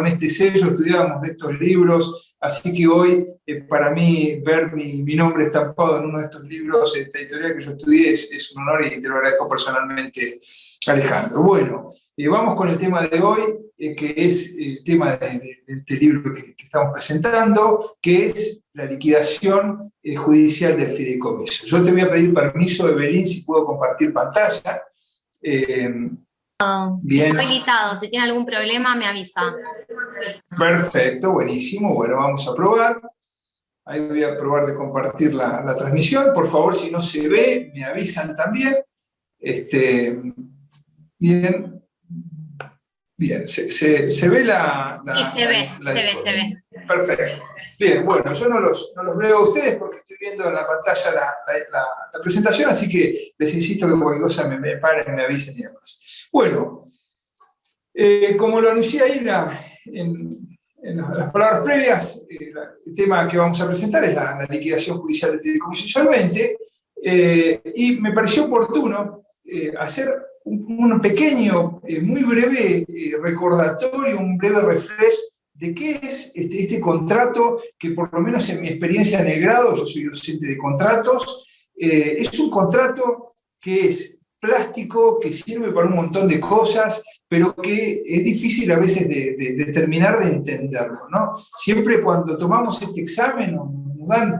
este sello, estudiábamos de estos libros, así que hoy para mí ver mi nombre estampado en uno de estos libros, esta editorial que yo estudié, es un honor y te lo agradezco personalmente, Alejandro. Bueno, vamos con el tema de hoy, que es el tema de este libro que estamos presentando, que es la liquidación judicial del fideicomiso. Yo te voy a pedir permiso, Evelyn, si puedo compartir pantalla. Bien. Está habilitado, si tiene algún problema me avisa. Perfecto, buenísimo. Bueno, vamos a probar. Ahí voy a probar de compartir la transmisión. Por favor, si no se ve, me avisan también. Bien. Bien, ¿se ve la sí, se ve. Perfecto. Bien, bueno, yo no los veo a ustedes porque estoy viendo en la pantalla la presentación, así que les insisto que cualquier cosa me paren, me avisen y demás. Bueno, como lo anuncié ahí en las palabras previas, el tema que vamos a presentar es la liquidación judicial del fideicomiso insolvente. Y me pareció oportuno hacer un pequeño, muy breve recordatorio, un breve refresh de qué es este contrato que, por lo menos en mi experiencia en el grado, yo soy docente de contratos, es un contrato que es plástico, que sirve para un montón de cosas, pero que es difícil a veces de terminar de entenderlo, ¿no? Siempre cuando tomamos este examen nos dan,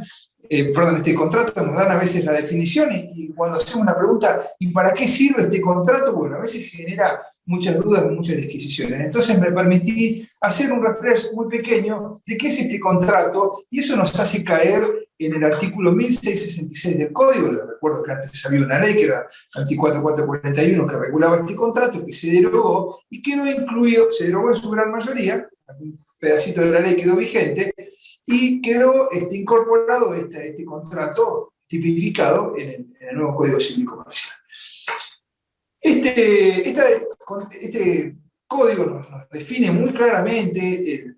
este contrato, nos dan a veces la definición y cuando hacemos una pregunta, ¿y para qué sirve este contrato? Bueno, a veces genera muchas dudas y muchas disquisiciones. Entonces me permití hacer un refresh muy pequeño de qué es este contrato y eso nos hace caer en el artículo 1666 del Código. Les recuerdo que antes había una ley que era 24441 que regulaba este contrato, que se derogó y quedó incluido, se derogó en su gran mayoría, un pedacito de la ley quedó vigente, y quedó incorporado este contrato tipificado en el nuevo Código Civil Comercial. Este código nos define muy claramente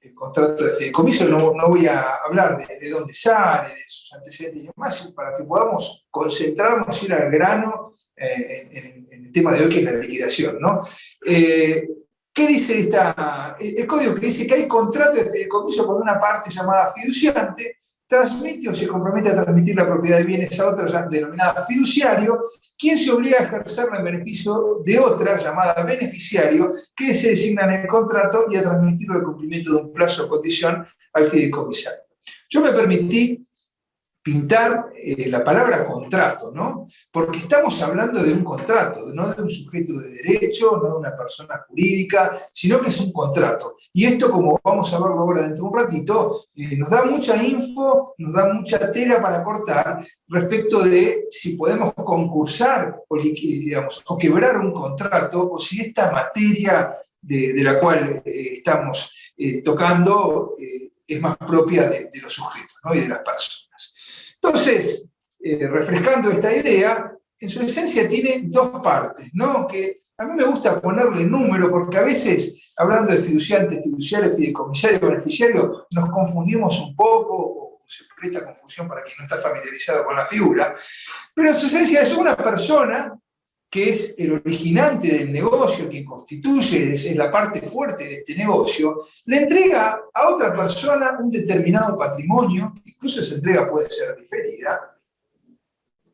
el contrato de fideicomiso. No voy a hablar de dónde sale, de sus antecedentes y demás, para que podamos concentrarnos y ir al grano en el tema de hoy, que es la liquidación, ¿no? ¿Qué dice el código? Que dice que hay contrato de fideicomiso cuando una parte llamada fiduciante transmite o se compromete a transmitir la propiedad de bienes a otra denominada fiduciario, quien se obliga a ejercerla en beneficio de otra llamada beneficiario, que se designa en el contrato y a transmitirlo el cumplimiento de un plazo o condición al fideicomisario. Yo me permití pintar la palabra contrato, ¿no? Porque estamos hablando de un contrato, no de un sujeto de derecho, no de una persona jurídica, sino que es un contrato. Y esto, como vamos a verlo ahora dentro de un ratito, nos da mucha info, nos da mucha tela para cortar respecto de si podemos concursar o, digamos, o quebrar un contrato, o si esta materia de la cual estamos tocando es más propia de los sujetos, ¿no? Y de las personas. Entonces, refrescando esta idea, en su esencia tiene dos partes, ¿no? Que a mí me gusta ponerle número, porque a veces, hablando de fiduciante, fiduciario, fideicomisario, beneficiario, nos confundimos un poco, o se presta confusión para quien no está familiarizado con la figura, pero en su esencia es una persona que es el originante del negocio, quien constituye, es la parte fuerte de este negocio, le entrega a otra persona un determinado patrimonio, incluso esa entrega puede ser diferida,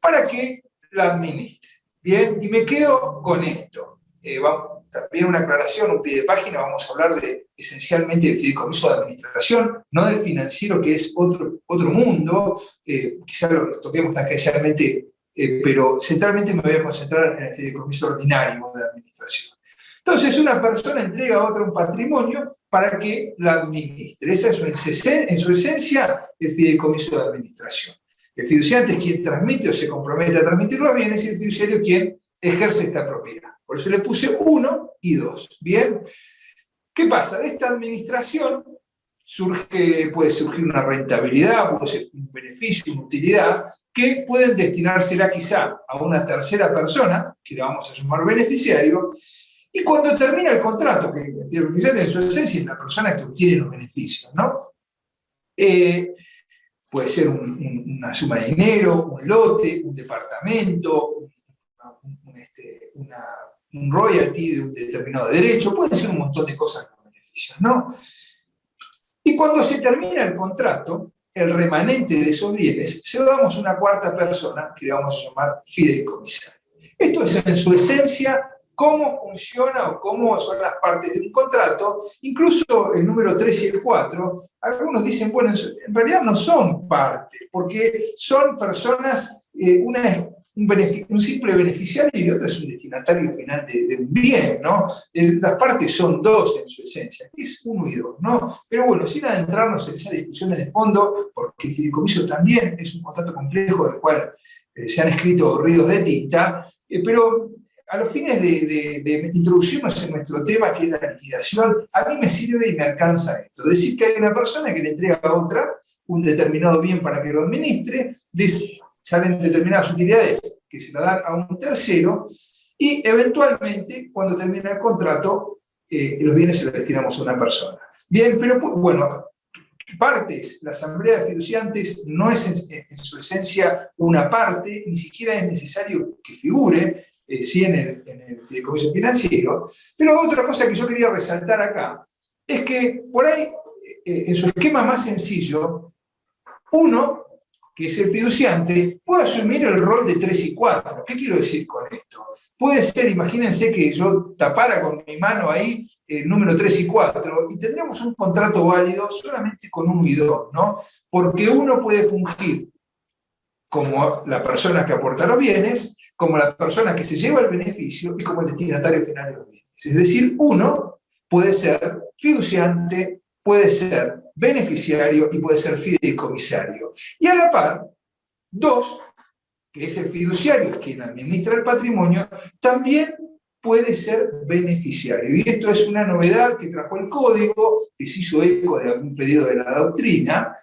para que la administre. Bien, y me quedo con esto. También una aclaración, un pie de página, vamos a hablar esencialmente del fideicomiso de administración, no del financiero, que es otro mundo, quizás lo toquemos tangencialmente, pero centralmente me voy a concentrar en el fideicomiso ordinario de administración. Entonces, una persona entrega a otra un patrimonio para que la administre. Esa es en su esencia el fideicomiso de administración. El fiduciante es quien transmite o se compromete a transmitir los bienes y el fiduciario quien ejerce esta propiedad. Por eso le puse 1 y 2. ¿Bien? ¿Qué pasa? De esta administración puede surgir una rentabilidad, puede ser un beneficio, una utilidad, que pueden destinársela quizá a una tercera persona, que la vamos a llamar beneficiario, y cuando termina el contrato, que el beneficiario en su esencia es la persona que obtiene los beneficios, ¿no? Puede ser una suma de dinero, un lote, un departamento, un royalty de un determinado derecho, pueden ser un montón de cosas con beneficios, ¿no? Y cuando se termina el contrato, el remanente de esos bienes se lo damos a una cuarta persona, que le vamos a llamar fideicomisario. Esto es en su esencia cómo funciona o cómo son las partes de un contrato. Incluso el número 3 y el 4, algunos dicen, bueno, en realidad no son parte, porque son personas, un simple beneficiario y otro es un destinatario final de un bien, ¿no? Las partes son dos en su esencia, es 1 y 2, ¿no? Pero bueno, sin adentrarnos en esas discusiones de fondo, porque el fideicomiso también es un contrato complejo del cual se han escrito ríos de tinta, pero a los fines de introducirnos en nuestro tema, que es la liquidación, a mí me sirve y me alcanza esto. Decir que hay una persona que le entrega a otra un determinado bien para que lo administre, salen determinadas utilidades que se la dan a un tercero, y eventualmente, cuando termina el contrato, los bienes se los destinamos a una persona. Bien, pero bueno, partes. La asamblea de fiduciantes no es en su esencia una parte, ni siquiera es necesario que figure, sí en el fideicomiso financiero. Pero otra cosa que yo quería resaltar acá es que por ahí, en su esquema más sencillo, uno, que es el fiduciante, puede asumir el rol de 3 y 4. ¿Qué quiero decir con esto? Puede ser, imagínense que yo tapara con mi mano ahí el número 3 y 4 y tendríamos un contrato válido solamente con 1 y 2, ¿no? Porque uno puede fungir como la persona que aporta los bienes, como la persona que se lleva el beneficio y como el destinatario final de los bienes. Es decir, uno puede ser fiduciante, puede ser beneficiario y puede ser fideicomisario. Y a la par, 2, que es el fiduciario, es quien administra el patrimonio, también puede ser beneficiario. Y esto es una novedad que trajo el código, que se hizo eco de algún pedido de la doctrina,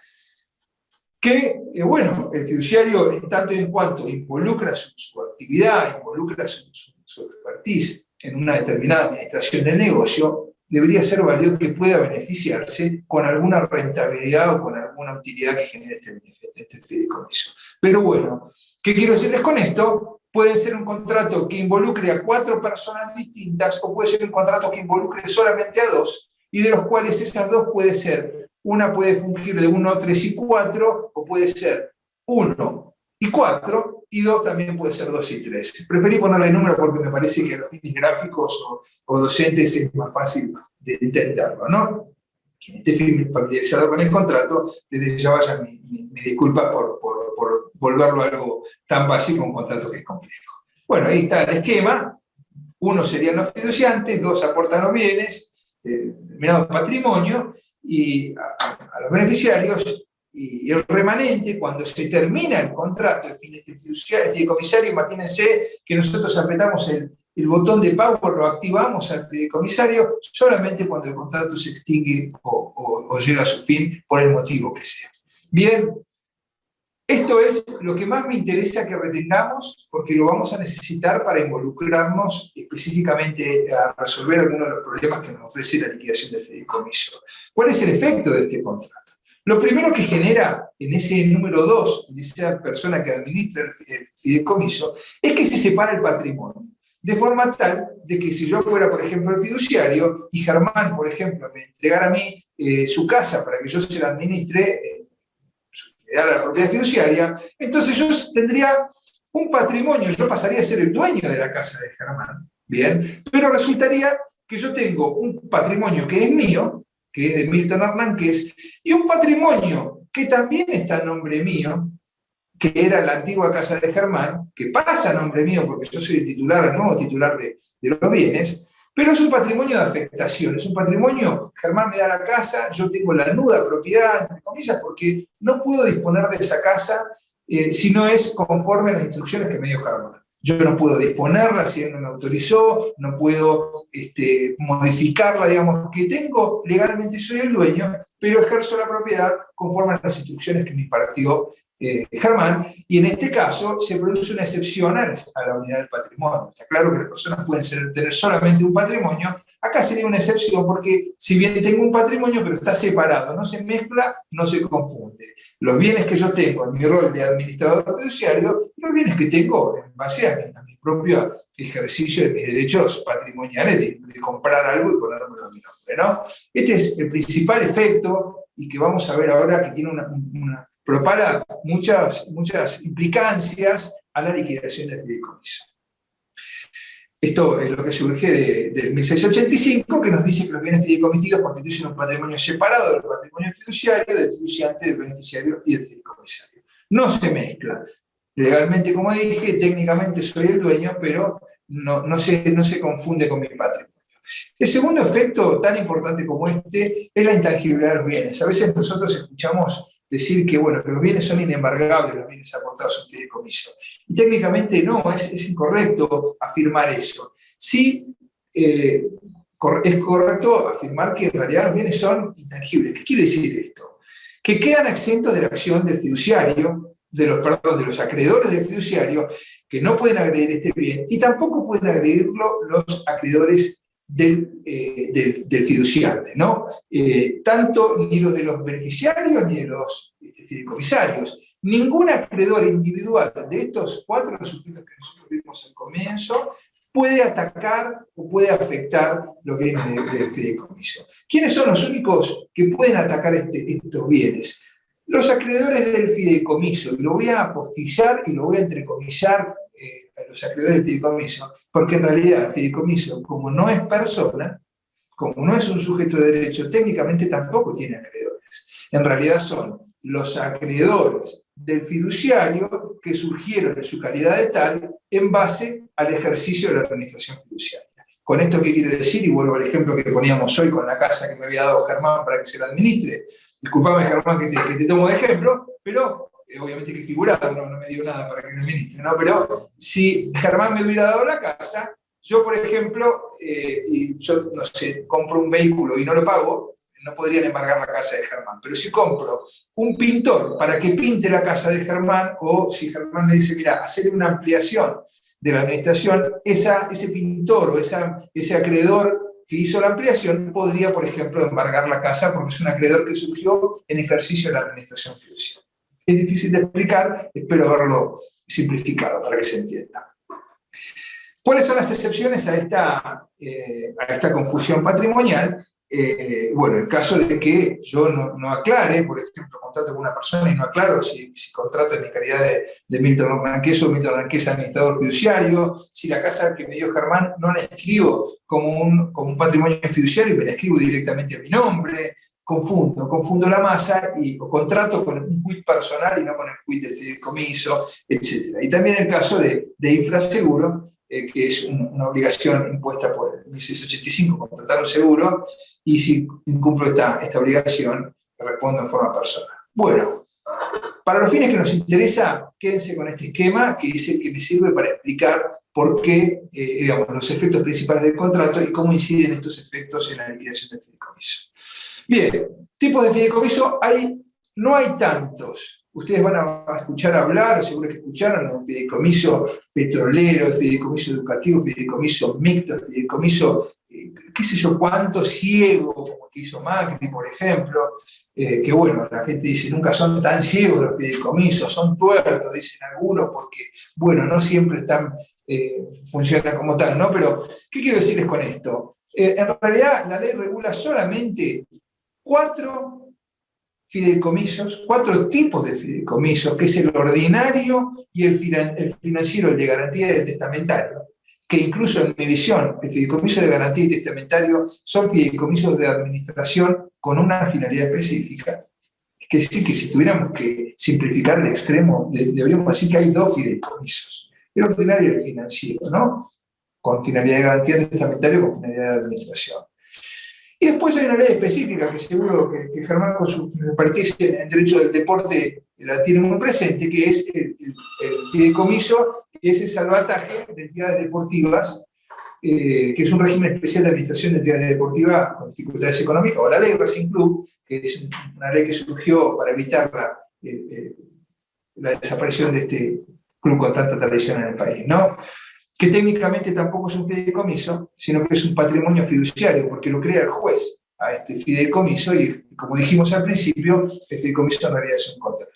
que, bueno, el fiduciario, en tanto y en cuanto involucra su actividad, involucra su expertise en una determinada administración del negocio, debería ser válido que pueda beneficiarse con alguna rentabilidad o con alguna utilidad que genere este fideicomiso. Pero bueno, ¿qué quiero decirles con esto? Puede ser un contrato que involucre a 4 personas distintas o puede ser un contrato que involucre solamente a 2 y de los cuales esas 2 puede ser, una puede fungir de 1, 3 y 4 o puede ser 1 y 4 y 2 también puede ser 2 y 3. Preferí ponerle número porque me parece que a los fines gráficos o docentes es más fácil de entenderlo, ¿no? Quien esté familiarizado con el contrato, desde ya vaya mi disculpa por volverlo algo tan básico, un contrato que es complejo. Bueno, ahí está el esquema. 1 serían los fiduciantes, 2 aportan los bienes, determinado patrimonio, y a los beneficiarios, y el remanente, cuando se termina el contrato, el fideicomisario, imagínense que nosotros apretamos el botón de pago, lo activamos al fideicomisario solamente cuando el contrato se extingue o llega a su fin por el motivo que sea. Bien, esto es lo que más me interesa que retengamos, porque lo vamos a necesitar para involucrarnos específicamente a resolver algunos de los problemas que nos ofrece la liquidación del fideicomiso. ¿Cuál es el efecto de este contrato? Lo primero que genera en ese número 2, en esa persona que administra el fideicomiso, es que se separa el patrimonio. De forma tal de que si yo fuera, por ejemplo, el fiduciario y Germán, por ejemplo, me entregara a mí su casa para que yo se la administre, la propiedad fiduciaria, entonces yo tendría un patrimonio, yo pasaría a ser el dueño de la casa de Germán, bien, pero resultaría que yo tengo un patrimonio que es mío, que es de Milton Hernánquez, y un patrimonio que también está a nombre mío, que era la antigua casa de Germán, que pasa a nombre mío porque yo soy el nuevo titular de los bienes, pero es un patrimonio de afectación, es un patrimonio, Germán me da la casa, yo tengo la nuda propiedad, entre comillas, porque no puedo disponer de esa casa si no es conforme a las instrucciones que me dio Germán. Yo no puedo disponerla si él no me autorizó, no puedo modificarla, digamos, que tengo, legalmente soy el dueño, pero ejerzo la propiedad conforme a las instrucciones que me impartió Germán, y en este caso se produce una excepción a la unidad del patrimonio. Está claro que las personas pueden tener solamente un patrimonio, acá sería una excepción porque si bien tengo un patrimonio pero está separado, no se mezcla, no se confunde. Los bienes que yo tengo en mi rol de administrador fiduciario, los bienes que tengo en base a mi propio ejercicio de mis derechos patrimoniales de comprar algo y ponérmelo a mi nombre, ¿no? Este es el principal efecto y que vamos a ver ahora que tiene propara muchas implicancias a la liquidación del fideicomiso. Esto es lo que surge del 1685, que nos dice que los bienes fideicomitidos constituyen un patrimonio separado del patrimonio fiduciario, del fiduciante, del beneficiario y del fideicomisario. No se mezcla. Legalmente, como dije, técnicamente soy el dueño, pero no se confunde con mi patrimonio. El segundo efecto, tan importante como este, es la intangibilidad de los bienes. A veces nosotros escuchamos decir que, bueno, que los bienes son inembargables, los bienes aportados en fideicomiso. Y técnicamente no, es incorrecto afirmar eso. Sí, es correcto afirmar que en realidad los bienes son intangibles. ¿Qué quiere decir esto? Que quedan exentos de la acción del fiduciario, de los acreedores del fiduciario, que no pueden agredir este bien, y tampoco pueden agredirlo los acreedores del fiduciante, ¿no? Tanto ni los de los beneficiarios ni de los fideicomisarios. Ningún acreedor individual de estos 4 sujetos que nosotros vimos al comienzo puede atacar o puede afectar los bienes del fideicomiso. ¿Quiénes son los únicos que pueden atacar estos bienes? Los acreedores del fideicomiso, y lo voy a apostillar y lo voy a entrecomillar a los acreedores del fideicomiso, porque en realidad el fideicomiso, como no es persona, como no es un sujeto de derecho, técnicamente tampoco tiene acreedores. En realidad son los acreedores del fiduciario que surgieron en su calidad de tal en base al ejercicio de la administración fiduciaria. ¿Con esto qué quiero decir? Y vuelvo al ejemplo que poníamos hoy con la casa que me había dado Germán para que se la administre. Disculpame, Germán, que te tomo de ejemplo, pero obviamente que figurado, no me dio nada para que la administre, ¿no? Pero si Germán me hubiera dado la casa, yo, por ejemplo, yo, no sé, compro un vehículo y no lo pago, no podrían embargar la casa de Germán. Pero si compro un pintor para que pinte la casa de Germán, o si Germán me dice, mira, hacer una ampliación de la administración, ese pintor o ese acreedor que hizo la ampliación podría, por ejemplo, embargar la casa porque es un acreedor que surgió en ejercicio de la administración fiduciaria. Es difícil de explicar, espero haberlo simplificado para que se entienda. ¿Cuáles son las excepciones a esta confusión patrimonial? Bueno, el caso de que yo no aclare, por ejemplo, contrato con una persona y no aclaro si contrato en mi calidad de Milton Blanqués o Milton Blanqués administrador fiduciario, si la casa que me dio Germán no la escribo como un patrimonio fiduciario y me la escribo directamente a mi nombre, confundo la masa y contrato con un quit personal y no con el quit del fideicomiso, etc. Y también el caso de infraseguro, que es una obligación impuesta por el 1685, contratar un seguro, y si incumplo esta obligación, respondo en forma personal. Bueno, para los fines que nos interesa, quédense con este esquema, que es el que me sirve para explicar por qué, digamos, los efectos principales del contrato y cómo inciden estos efectos en la liquidación del fideicomiso. Bien, tipos de fideicomiso no hay tantos. Ustedes van a escuchar hablar, o seguro que escucharon, el fideicomiso petrolero, el fideicomiso educativo, el fideicomiso mixto, el fideicomiso, qué sé yo cuánto, ciego, como que hizo Macri, por ejemplo, que bueno, la gente dice, nunca son tan ciegos los fideicomisos, son tuertos, dicen algunos, porque, bueno, no siempre funcionan como tal, ¿no? Pero, ¿qué quiero decirles con esto? En realidad, la ley regula solamente 4 fideicomisos, 4 tipos de fideicomisos, que es el ordinario y el financiero, el de garantía y el testamentario, que incluso en mi visión, el fideicomiso de garantía y testamentario son fideicomisos de administración con una finalidad específica. Es decir, que si tuviéramos que simplificar el extremo, deberíamos decir que hay 2 fideicomisos, el ordinario y el financiero, ¿no? Con finalidad de garantía y testamentario, con finalidad de administración. Y después hay una ley específica que seguro que Germán con su expertise en derecho del deporte la tiene muy presente, que es el fideicomiso, que es el salvataje de entidades deportivas, que es un régimen especial de administración de entidades deportivas con dificultades económicas, o la ley Racing Club, que es una ley que surgió para evitar la desaparición de este club con tanta tradición en el país, ¿no? Que técnicamente tampoco es un fideicomiso, sino que es un patrimonio fiduciario, porque lo crea el juez a este fideicomiso, y como dijimos al principio, el fideicomiso en realidad es un contrato.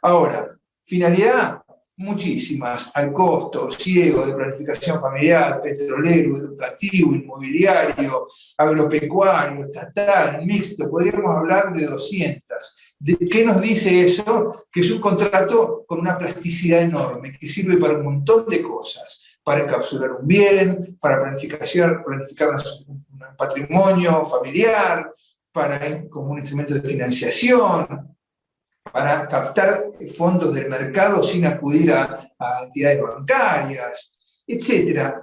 Ahora, finalidad, muchísimas, al costo, ciego, de planificación familiar, petrolero, educativo, inmobiliario, agropecuario, estatal, mixto, podríamos hablar de 200. ¿Qué nos dice eso? Que es un contrato con una plasticidad enorme, que sirve para un montón de cosas, para encapsular un bien, para planificar un patrimonio familiar, como un instrumento de financiación, para captar fondos del mercado sin acudir a entidades bancarias, etc.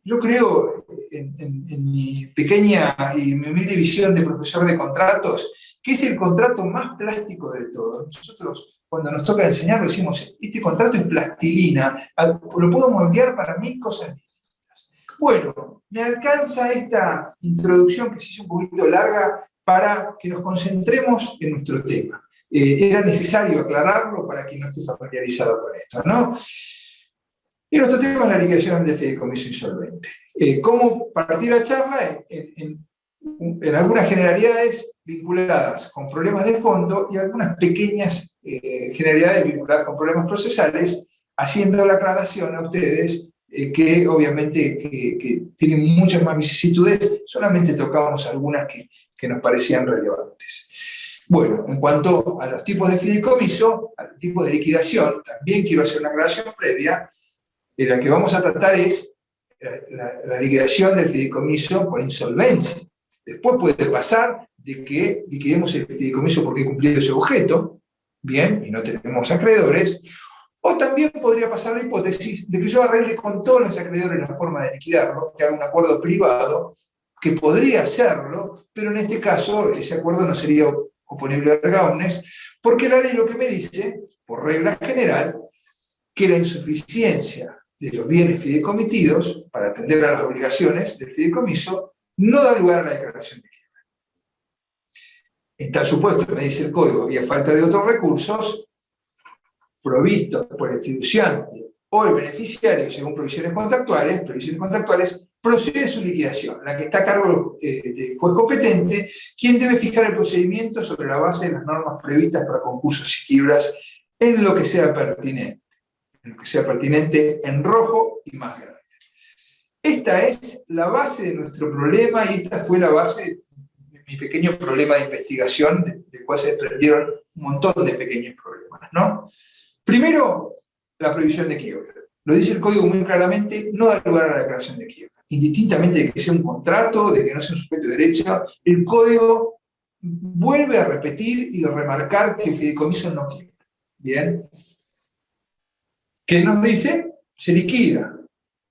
Yo creo, en mi pequeña y mi humilde visión de profesor de contratos, que es el contrato más plástico de todos. Nosotros, cuando nos toca enseñarlo, decimos, este contrato es plastilina, lo puedo moldear para 1000 cosas distintas. Bueno, me alcanza esta introducción que se hizo un poquito larga para que nos concentremos en nuestro tema. Era necesario aclararlo para quien no esté familiarizado con esto, ¿no? Y nuestro tema es la liquidación de fideicomiso insolvente. ¿Cómo partí la charla? En algunas generalidades vinculadas con problemas de fondo y algunas pequeñas generalidades vinculadas con problemas procesales, haciendo la aclaración a ustedes que obviamente que tienen muchas más vicisitudes, solamente tocamos algunas que nos parecían relevantes. Bueno, en cuanto a los tipos de fideicomiso, al tipo de liquidación, también quiero hacer una aclaración previa. La que vamos a tratar es la liquidación del fideicomiso por insolvencia. Después puede pasar de que liquidemos el fideicomiso porque he cumplido ese objeto, bien, y no tenemos acreedores, o también podría pasar la hipótesis de que yo arregle con todos los acreedores la forma de liquidarlo, que haga un acuerdo privado, que podría hacerlo, pero en este caso ese acuerdo no sería oponible a erga omnes, porque la ley lo que me dice, por regla general, que la insuficiencia de los bienes fideicomitidos para atender a las obligaciones del fideicomiso no da lugar a la declaración de quiebra. En tal supuesto, me dice el código, y a falta de otros recursos provistos por el fiduciante o el beneficiario según provisiones contractuales, procede su liquidación, la que está a cargo del juez competente, quien debe fijar el procedimiento sobre la base de las normas previstas para concursos y quiebras en lo que sea pertinente. En rojo y más grande. Esta es la base de nuestro problema y esta fue la base de mi pequeño problema de investigación, del cual se desprendieron un montón de pequeños problemas, ¿no? Primero, la prohibición de quiebra. Lo dice el código muy claramente, no da lugar a la declaración de quiebra. Indistintamente de que sea un contrato, de que no sea un sujeto de derecho, el código vuelve a repetir y remarcar que el fideicomiso no quiebra. ¿Bien? ¿Qué nos dice? Se liquida.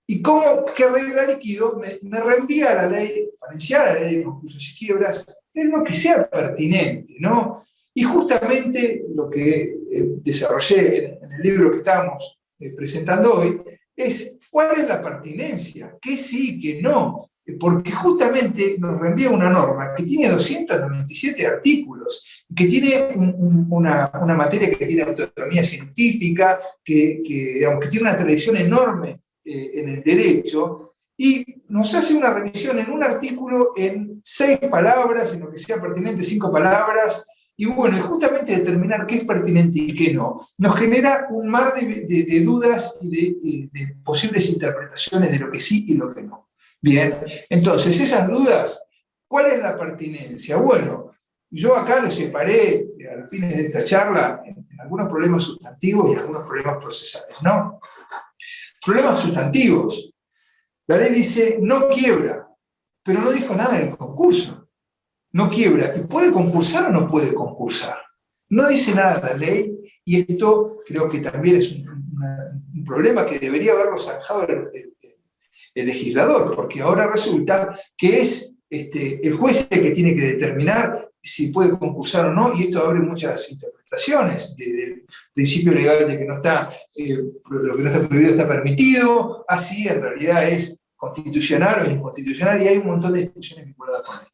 ¿Y cómo, qué regla liquido? Me reenvía a la ley diferencial, a la ley de concursos y quiebras, en lo que sea pertinente, ¿no? Y justamente lo que desarrollé en el libro que estábamos presentando hoy es cuál es la pertinencia, qué sí, qué no, porque justamente nos reenvía una norma que tiene 297 artículos, que tiene una materia que tiene autonomía científica, digamos, que tiene una tradición enorme en el derecho, y nos hace una revisión en un artículo en 6 palabras, en lo que sea pertinente 5 palabras, y bueno, y justamente determinar qué es pertinente y qué no, nos genera un mar de dudas y de posibles interpretaciones de lo que sí y lo que no. Bien, entonces esas dudas, ¿cuál es la pertinencia? Bueno, yo acá lo separé a los fines de esta charla en algunos problemas sustantivos y algunos problemas procesales, ¿no? Problemas sustantivos. La ley dice no quiebra, pero no dijo nada del concurso. No quiebra. ¿Y puede concursar o no puede concursar? No dice nada la ley, y esto creo que también es un problema que debería haberlo zanjado el legislador, porque ahora resulta que es el juez el que tiene que determinar si puede concursar o no, y esto abre muchas interpretaciones, desde el principio legal de que no está, lo que no está prohibido está permitido, así en realidad es constitucional o inconstitucional, y hay un montón de discusiones vinculadas con esto.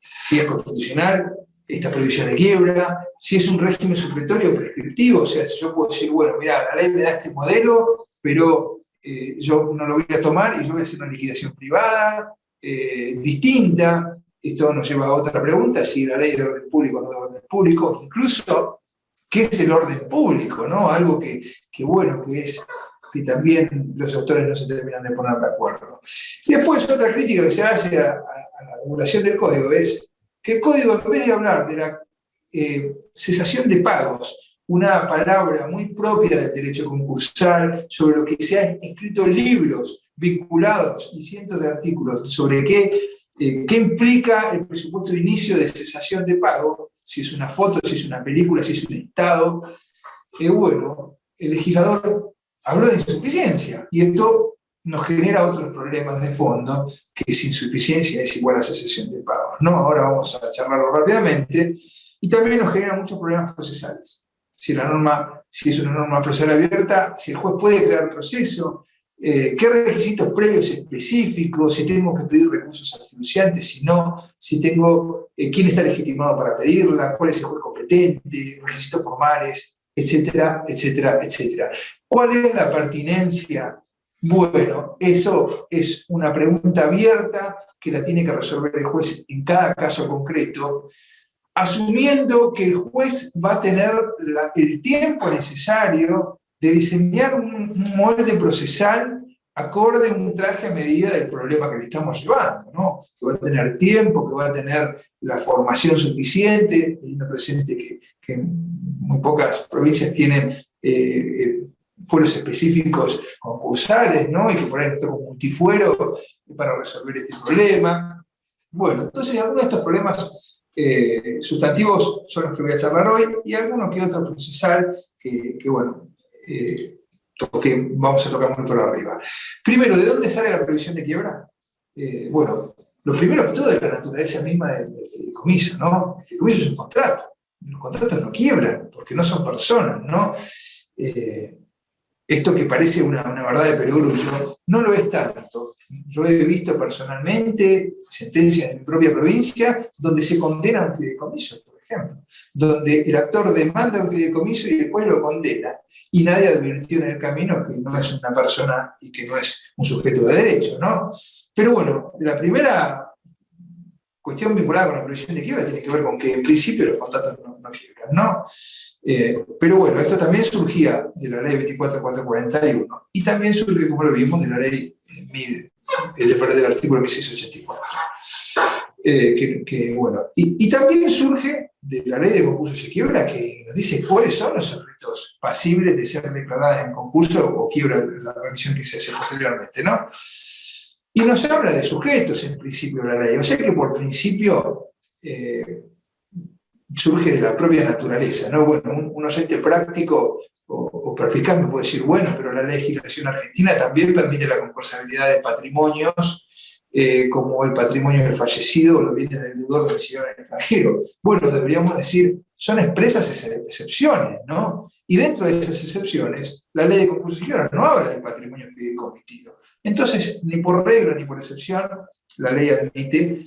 Si es constitucional, esta prohibición de quiebra, si es un régimen supletorio o prescriptivo, o sea, si yo puedo decir, bueno, mira, la ley me da este modelo, pero yo no lo voy a tomar y yo voy a hacer una liquidación privada, distinta. Esto nos lleva a otra pregunta, si la ley es de orden público o no de orden público, incluso, ¿qué es el orden público? ¿No? Algo que bueno, que también los autores no se terminan de poner de acuerdo. Y después otra crítica que se hace a la regulación del código es que el código, en vez de hablar de la cesación de pagos, una palabra muy propia del derecho concursal, sobre lo que se han escrito libros vinculados y cientos de artículos sobre qué implica el presupuesto de inicio de cesación de pago, si es una foto, si es una película, si es un estado, bueno, el legislador habló de insuficiencia, y esto nos genera otros problemas de fondo, que es insuficiencia es igual a cesación de pagos, ¿no? Ahora vamos a charlarlo rápidamente, y también nos genera muchos problemas procesales. Si es una norma procesal abierta, si el juez puede crear proceso, qué requisitos previos específicos, si tengo que pedir recursos al fiduciante, si no, si tengo, quién está legitimado para pedirla, cuál es el juez competente, requisitos formales, etcétera, etcétera, etcétera. ¿Cuál es la pertinencia Bueno, eso es una pregunta abierta que la tiene que resolver el juez en cada caso concreto, asumiendo que el juez va a tener el tiempo necesario de diseñar un molde procesal acorde a un traje a medida del problema que le estamos llevando, ¿no? Que va a tener tiempo, que va a tener la formación suficiente, teniendo presente que muy pocas provincias tienen fueros específicos concursales, ¿no? Y que por ahí nos toca un multifuero para resolver este problema. Bueno, entonces algunos de estos problemas sustantivos son los que voy a charlar hoy, y algunos que otro procesal que bueno, vamos a tocar muy por arriba. Primero, ¿de dónde sale la previsión de quiebra? Bueno, lo primero que todo es la naturaleza misma del fideicomiso, ¿no? El fideicomiso es un contrato. Los contratos no quiebran, porque no son personas, ¿no? Esto que parece una verdad de perogrullo, no lo es tanto. Yo he visto personalmente sentencias en mi propia provincia donde se condena un fideicomiso, por ejemplo, donde el actor demanda un fideicomiso y después lo condena, y nadie advirtió en el camino que no es una persona y que no es un sujeto de derecho, ¿no? Pero bueno, la primera cuestión vinculada con la previsión de quiebra tiene que ver con que en principio los contratos no quiebran, ¿no? Pero bueno, esto también surgía de la ley 24.441 y también surge, como lo vimos, de la ley del artículo 1684. Bueno, y también surge de la ley de concursos y quiebra, que nos dice cuáles son los objetos pasibles de ser declaradas en concurso o quiebra, la revisión que se hace posteriormente, ¿no? Y nos habla de sujetos en principio de la ley, o sea que por principio surge de la propia naturaleza, ¿no? Bueno, un oyente práctico o perspicaz me puede decir, bueno, pero la legislación argentina también permite la concursabilidad de patrimonios, como el patrimonio del fallecido o los bienes del deudor residido en el extranjero. Bueno, deberíamos decir, son expresas excepciones, ¿no? Y dentro de esas excepciones, la ley de concursos y quiebra no habla del patrimonio fideicomitido. Entonces, ni por regla ni por excepción, la ley admite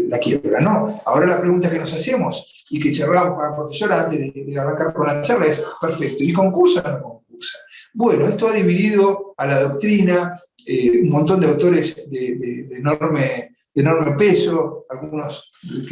la quiebra, ¿no? Ahora la pregunta que nos hacemos y que charlamos con la profesora antes de arrancar con la charla es, perfecto, ¿y concursa o no concursa? Bueno, esto ha dividido a la doctrina, un montón de autores de enorme peso, algunos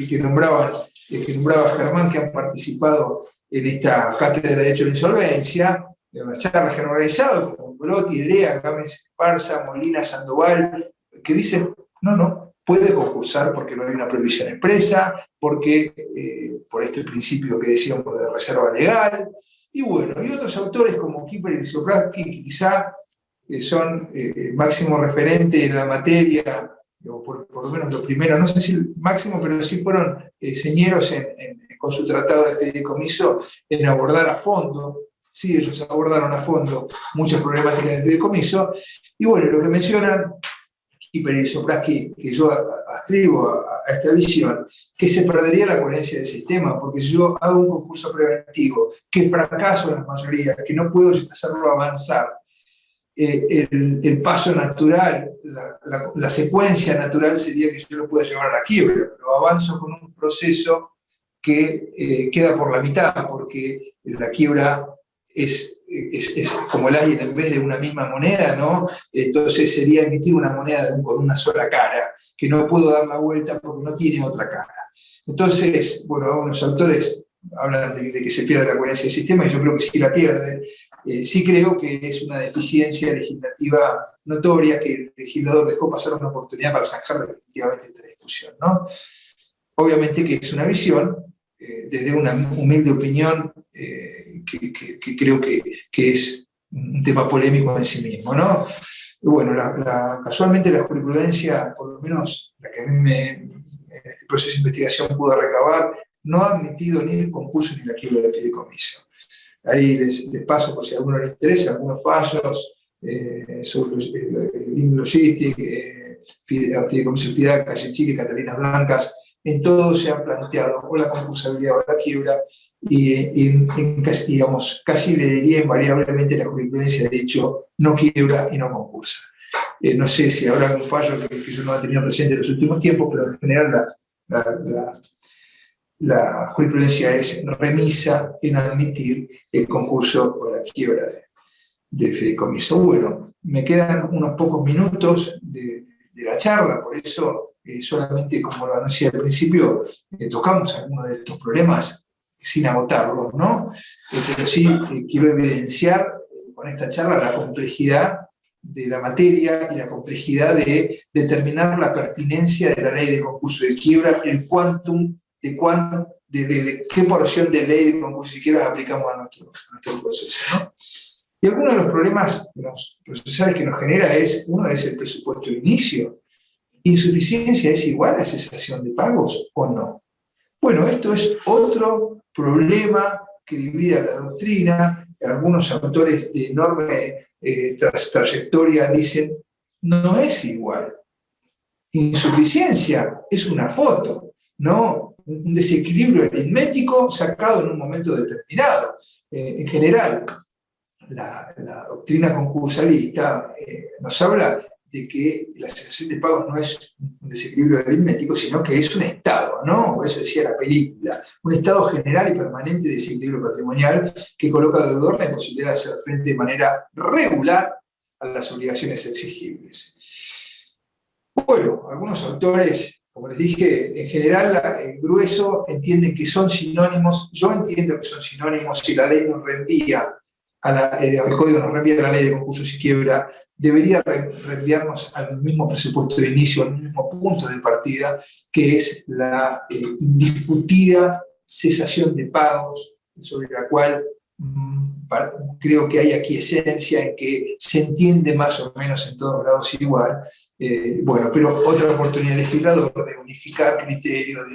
que nombraba Germán, que han participado en esta cátedra de Derecho de la Insolvencia, en las charlas generalizadas, como Colotti, Lea, Gámez Esparza, Molina, Sandoval, que dicen, no, puede concursar porque no hay una prohibición expresa, porque por este principio que decíamos de reserva legal, y bueno, y otros autores como Kipper y Sopraski, que quizá son máximo referente en la materia, o por lo menos lo primero, no sé si el máximo, pero sí fueron señeros con su tratado de fideicomiso en abordar a fondo. Sí, ellos abordaron a fondo muchas problemáticas del fideicomiso, y bueno, lo que mencionan Kipper y Sopraski, que yo adscribo a esta visión, que se perdería la coherencia del sistema, porque si yo hago un concurso preventivo, que fracaso en la mayoría, que no puedo hacerlo avanzar, el paso natural, la secuencia natural sería que yo lo pueda llevar a la quiebra, pero avanzo con un proceso que queda por la mitad, porque la quiebra es como el águila en vez de una misma moneda, ¿no? Entonces sería emitir una moneda con una sola cara, que no puedo dar la vuelta porque no tiene otra cara. Entonces, bueno, algunos autores hablan de que se pierde la coherencia del sistema, y yo creo que sí la pierde. Sí creo que es una deficiencia legislativa notoria, que el legislador dejó pasar una oportunidad para zanjar definitivamente esta discusión, ¿no? Obviamente que es una visión, desde una humilde opinión, que creo que es un tema polémico en sí mismo, ¿no? Bueno, casualmente la jurisprudencia, por lo menos la que a mí en este proceso de investigación pudo recabar, no ha admitido ni el concurso ni la quiebra de fideicomiso. Ahí les paso, por si a alguno les interesa, algunos fallos sobre el Link Logistic, Fideicomiso Fidaca, Calle Chile y Catalinas Blancas. En todo se ha planteado o la concursabilidad o la quiebra, y digamos, casi le diría invariablemente la jurisprudencia de hecho no quiebra y no concursa. No sé si habrá algún fallo que yo no ha tenido presente en los últimos tiempos, pero en general la jurisprudencia es remisa en admitir el concurso o la quiebra de fideicomiso. Bueno, me quedan unos pocos minutos de la charla, por eso solamente, como lo anuncié al principio, tocamos algunos de estos problemas sin agotarlos, ¿no? Pero sí quiero evidenciar con esta charla la complejidad de la materia y la complejidad de determinar la pertinencia de la ley de concurso de quiebra, el quantum de qué porción de ley de concurso de quiebra aplicamos a nuestro proceso, ¿no? Y algunos de los problemas procesales que nos genera uno es el presupuesto de inicio. ¿Insuficiencia es igual a cesación de pagos o no? Bueno, esto es otro problema que divide a la doctrina. Algunos autores de enorme trayectoria dicen, no es igual. Insuficiencia es una foto, no un desequilibrio aritmético sacado en un momento determinado. En general, la doctrina concursalista nos habla de que la cesación de pagos no es un desequilibrio aritmético, sino que es un estado, ¿no? Eso decía la película, un estado general y permanente de desequilibrio patrimonial que coloca al deudor la imposibilidad de hacer frente de manera regular a las obligaciones exigibles. Bueno, algunos autores, como les dije, en general el grueso entienden que son sinónimos, yo entiendo que son sinónimos si la ley nos reenvía al código, nos reenvía a la ley de concursos y quiebra, debería reenviarnos al mismo presupuesto de inicio, al mismo punto de partida, que es la indiscutida cesación de pagos, sobre la cual creo que hay aquiescencia en que se entiende más o menos en todos lados igual. Bueno, pero otra oportunidad del legislador de unificar criterios,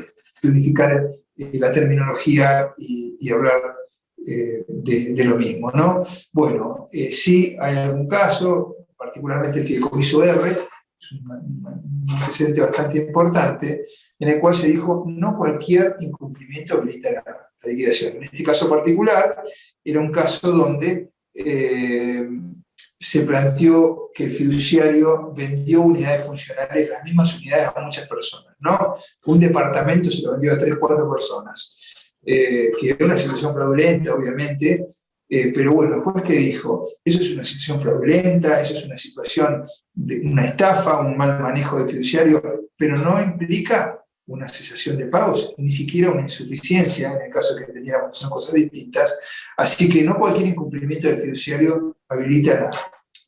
de unificar la terminología y hablar de lo mismo, ¿no? Bueno, sí hay algún caso, particularmente el fideicomiso R, es un antecedente bastante importante, en el cual se dijo no cualquier incumplimiento habilita la liquidación. En este caso particular, era un caso donde se planteó que el fiduciario vendió unidades funcionales, las mismas unidades a muchas personas, ¿no? Un departamento se lo vendió a 3 o 4 personas. Que era una situación fraudulenta, obviamente, pero bueno, el juez que dijo, eso es una situación fraudulenta, eso es una situación de una estafa, un mal manejo del fiduciario, pero no implica una cesación de pagos, ni siquiera una insuficiencia, en el caso que teniéramos, son cosas distintas, así que no cualquier incumplimiento del fiduciario habilita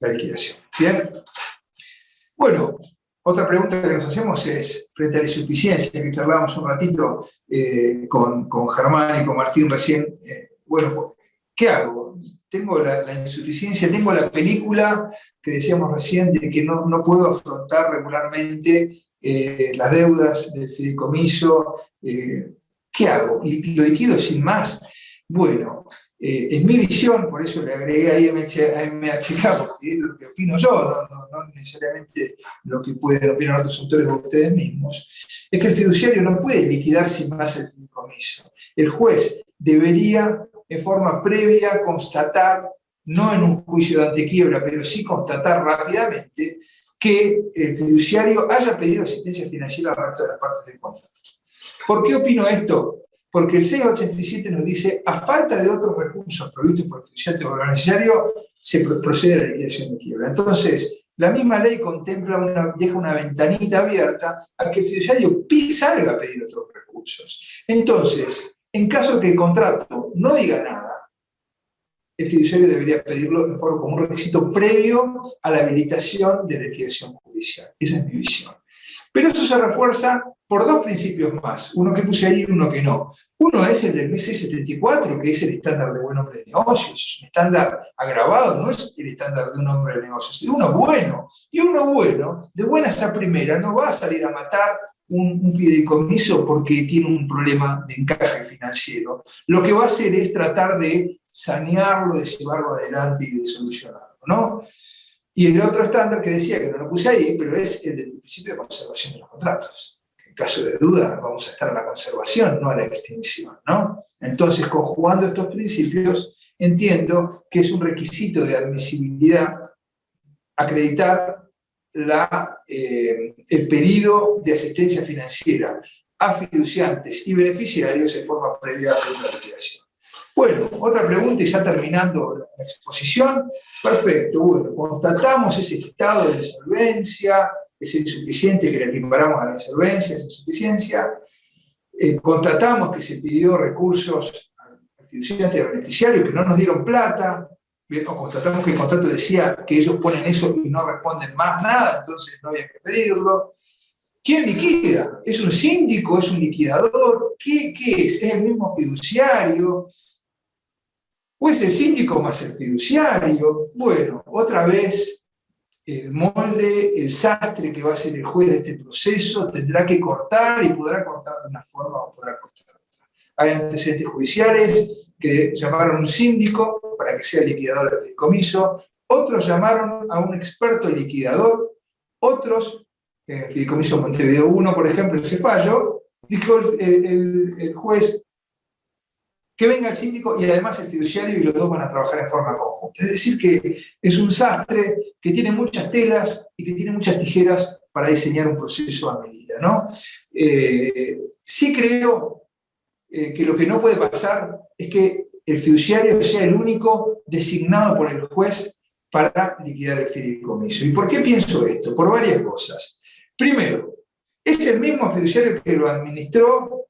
la liquidación. ¿Bien? Bueno, otra pregunta que nos hacemos es, frente a la insuficiencia, que charlábamos un ratito con Germán y con Martín recién, bueno, ¿qué hago? Tengo la insuficiencia, tengo la película que decíamos recién de que no puedo afrontar regularmente las deudas del fideicomiso. ¿Qué hago? ¿Lo liquido sin más? Bueno, en mi visión, por eso le agregué ahí MHK, porque es lo que opino yo, no necesariamente lo que pueden opinar otros autores o ustedes mismos, es que el fiduciario no puede liquidar sin más el fideicomiso. El juez debería, en forma previa, constatar, no en un juicio de antequiebra, pero sí constatar rápidamente que el fiduciario haya pedido asistencia financiera al resto de las partes del contrato. ¿Por qué opino esto? Porque el 687 nos dice, a falta de otros recursos provistos por el fiduciario o lo necesario, se procede a la liquidación de quiebra. Entonces, la misma ley contempla deja una ventanita abierta a que el fiduciario salga a pedir otros recursos. Entonces, en caso que el contrato no diga nada, el fiduciario debería pedirlo en forma como un requisito previo a la habilitación de la liquidación judicial. Esa es mi visión. Pero eso se refuerza por 2 principios más, uno que puse ahí y uno que no. Uno es el del 1674, que es el estándar de buen hombre de negocios, es un estándar agravado, no es el estándar de un hombre de negocios, es uno bueno. Y uno bueno, de buenas a primera, no va a salir a matar un fideicomiso porque tiene un problema de encaje financiero. Lo que va a hacer es tratar de sanearlo, de llevarlo adelante y de solucionarlo, ¿no? Y el otro estándar que decía, que no lo puse ahí, pero es el del principio de conservación de los contratos. En caso de duda, vamos a estar a la conservación, no a la extinción, ¿no? Entonces, conjugando estos principios, entiendo que es un requisito de admisibilidad acreditar el pedido de asistencia financiera a fiduciantes y beneficiarios en forma previa a la liquidación. Bueno, otra pregunta y ya terminando la exposición. Perfecto, bueno, constatamos ese estado de solvencia, es insuficiente que le equiparamos a la insolvencia, esa insuficiencia. Constatamos que se pidió recursos al fiduciario y al beneficiario que no nos dieron plata. Bien, o constatamos que el contrato decía que ellos ponen eso y no responden más nada, entonces no había que pedirlo. ¿Quién liquida? ¿Es un síndico? ¿Es un liquidador? ¿Qué es? ¿Es el mismo fiduciario? ¿O es el síndico más el fiduciario? Bueno, otra vez el molde, el sastre que va a ser el juez de este proceso tendrá que cortar y podrá cortar de una forma o podrá cortar de otra. Hay antecedentes judiciales que llamaron a un síndico para que sea liquidador del fideicomiso, otros llamaron a un experto liquidador, otros, Fideicomiso Montevideo 1, por ejemplo, ese fallo, dijo el juez que venga el síndico y además el fiduciario y los dos van a trabajar en forma conjunta. Es decir, que es un sastre que tiene muchas telas y que tiene muchas tijeras para diseñar un proceso a medida, ¿no? Sí creo que lo que no puede pasar es que el fiduciario sea el único designado por el juez para liquidar el fideicomiso. ¿Y por qué pienso esto? Por varias cosas. Primero, es el mismo fiduciario que lo administró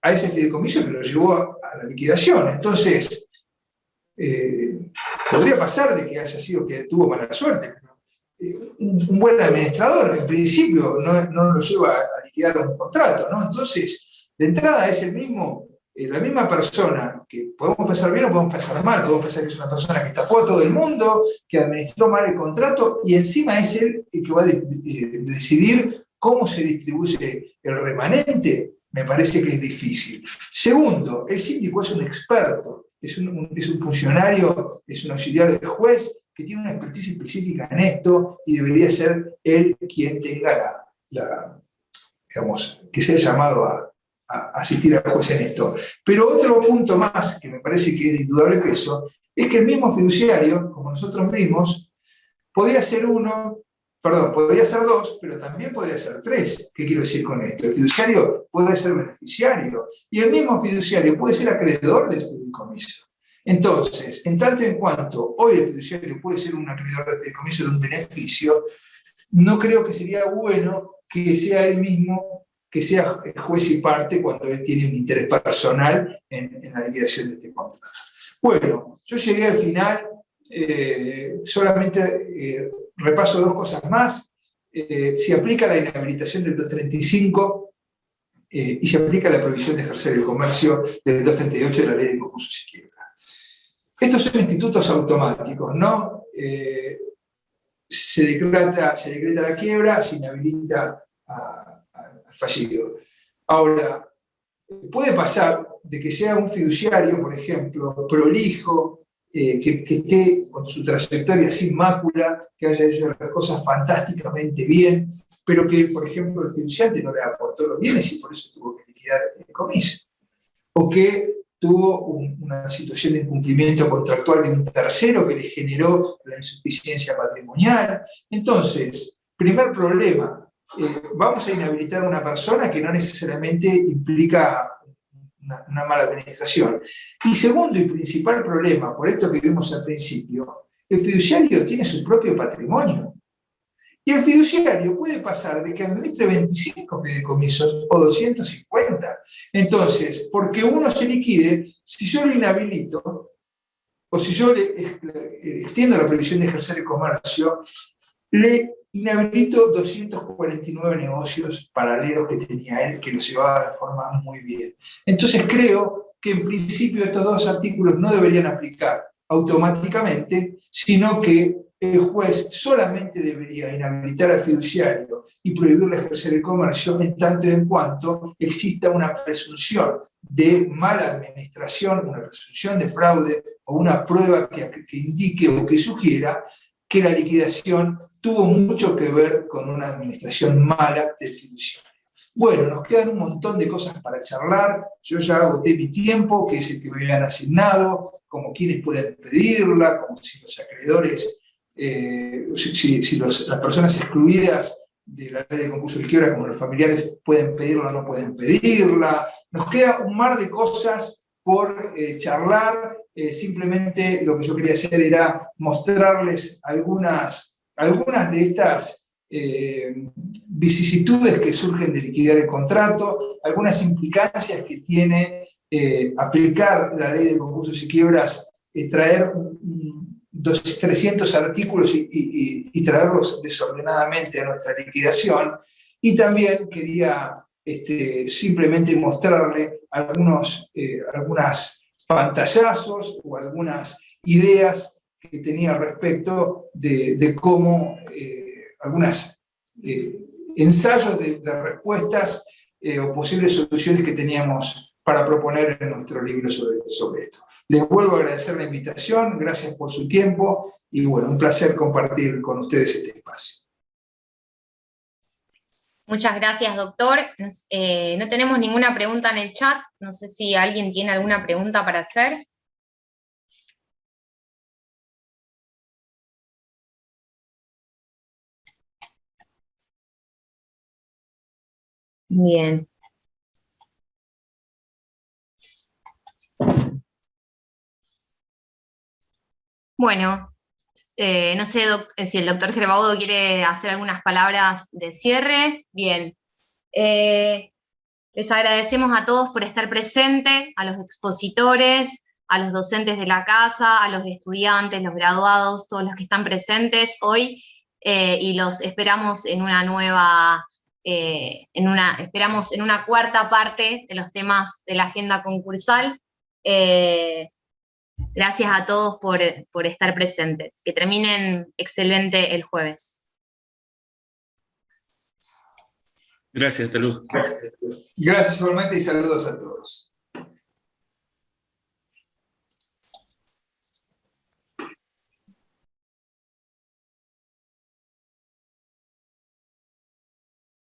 a ese fideicomiso que lo llevó a la liquidación. Entonces, podría pasar de que haya sido que tuvo mala suerte. Un buen administrador, en principio, no lo lleva a liquidar un contrato, ¿no? Entonces, de entrada es el mismo, la misma persona, que podemos pensar bien o podemos pensar mal, podemos pensar que es una persona que estafó a todo el mundo, que administró mal el contrato, y encima es él el que va a decidir cómo se distribuye el remanente. Me parece que es difícil. Segundo, el síndico es un experto, es un funcionario, es un auxiliar del juez que tiene una expertise específica en esto y debería ser él quien tenga digamos, que sea llamado a asistir al juez en esto. Pero otro punto más, que me parece que es de indudable peso, es que el mismo fiduciario, como nosotros mismos, podría ser dos, pero también podría ser tres. ¿Qué quiero decir con esto? El fiduciario puede ser beneficiario y el mismo fiduciario puede ser acreedor del fideicomiso. Entonces, en tanto y en cuanto hoy el fiduciario puede ser un acreedor del fideicomiso de un beneficio, no creo que sería bueno que sea él mismo, que sea juez y parte cuando él tiene un interés personal en la liquidación de este contrato. Bueno, yo llegué al final, solamente repaso dos cosas más. Se aplica la inhabilitación del 235 y se aplica la prohibición de ejercer el comercio del 238 de la Ley de Concursos y Quiebra. Estos son institutos automáticos, ¿no? Se decreta la quiebra, se inhabilita al fallido. Ahora, puede pasar de que sea un fiduciario, por ejemplo, prolijo, que esté con su trayectoria sin mácula, que haya hecho las cosas fantásticamente bien, pero que, por ejemplo, el fiduciario no le aportó los bienes y por eso tuvo que liquidar el fideicomiso. O que tuvo una situación de incumplimiento contractual de un tercero que le generó la insuficiencia patrimonial. Entonces, primer problema, vamos a inhabilitar a una persona que no necesariamente implica una mala administración. Y segundo y principal problema, por esto que vimos al principio, el fiduciario tiene su propio patrimonio. Y el fiduciario puede pasar de que administre 25 fideicomisos o 250. Entonces, porque uno se liquide, si yo lo inhabilito, o si yo le extiendo la prohibición de ejercer el comercio, le inhabilito 249 negocios paralelos que tenía él, que los llevaba de forma muy bien. Entonces creo que en principio estos dos artículos no deberían aplicar automáticamente, sino que el juez solamente debería inhabilitar al fiduciario y prohibirle ejercer el comercio en tanto y en cuanto exista una presunción de mala administración, una presunción de fraude o una prueba que indique o que sugiera que la liquidación tuvo mucho que ver con una administración mala del fiduciario. Bueno, nos quedan un montón de cosas para charlar. Yo ya agoté mi tiempo, que es el que me habían asignado, como quienes pueden pedirla, como si los acreedores, las personas excluidas de la Ley de Concursos y Quiebra, como los familiares, pueden pedirla o no pueden pedirla. Nos queda un mar de cosas por charlar. Simplemente lo que yo quería hacer era mostrarles algunas de estas vicisitudes que surgen de liquidar el contrato, algunas implicancias que tiene aplicar la ley de concursos y quiebras, traer 300 artículos y traerlos desordenadamente a nuestra liquidación. Y también quería simplemente mostrarle algunas pantallazos o algunas ideas que tenía al respecto de cómo algunos ensayos de respuestas o posibles soluciones que teníamos para proponer en nuestro libro sobre esto. Les vuelvo a agradecer la invitación, gracias por su tiempo y bueno, un placer compartir con ustedes este espacio. Muchas gracias, doctor. No tenemos ninguna pregunta en el chat. No sé si alguien tiene alguna pregunta para hacer. Bien. Bueno, no sé si el doctor Gerbaudo quiere hacer algunas palabras de cierre. Bien. Les agradecemos a todos por estar presentes, a los expositores, a los docentes de la casa, a los estudiantes, los graduados, todos los que están presentes hoy, y los esperamos en una nueva, esperamos en una cuarta parte de los temas de la agenda concursal. Gracias a todos por estar presentes. Que terminen excelente el jueves. Gracias, Talú. Gracias igualmente y saludos a todos.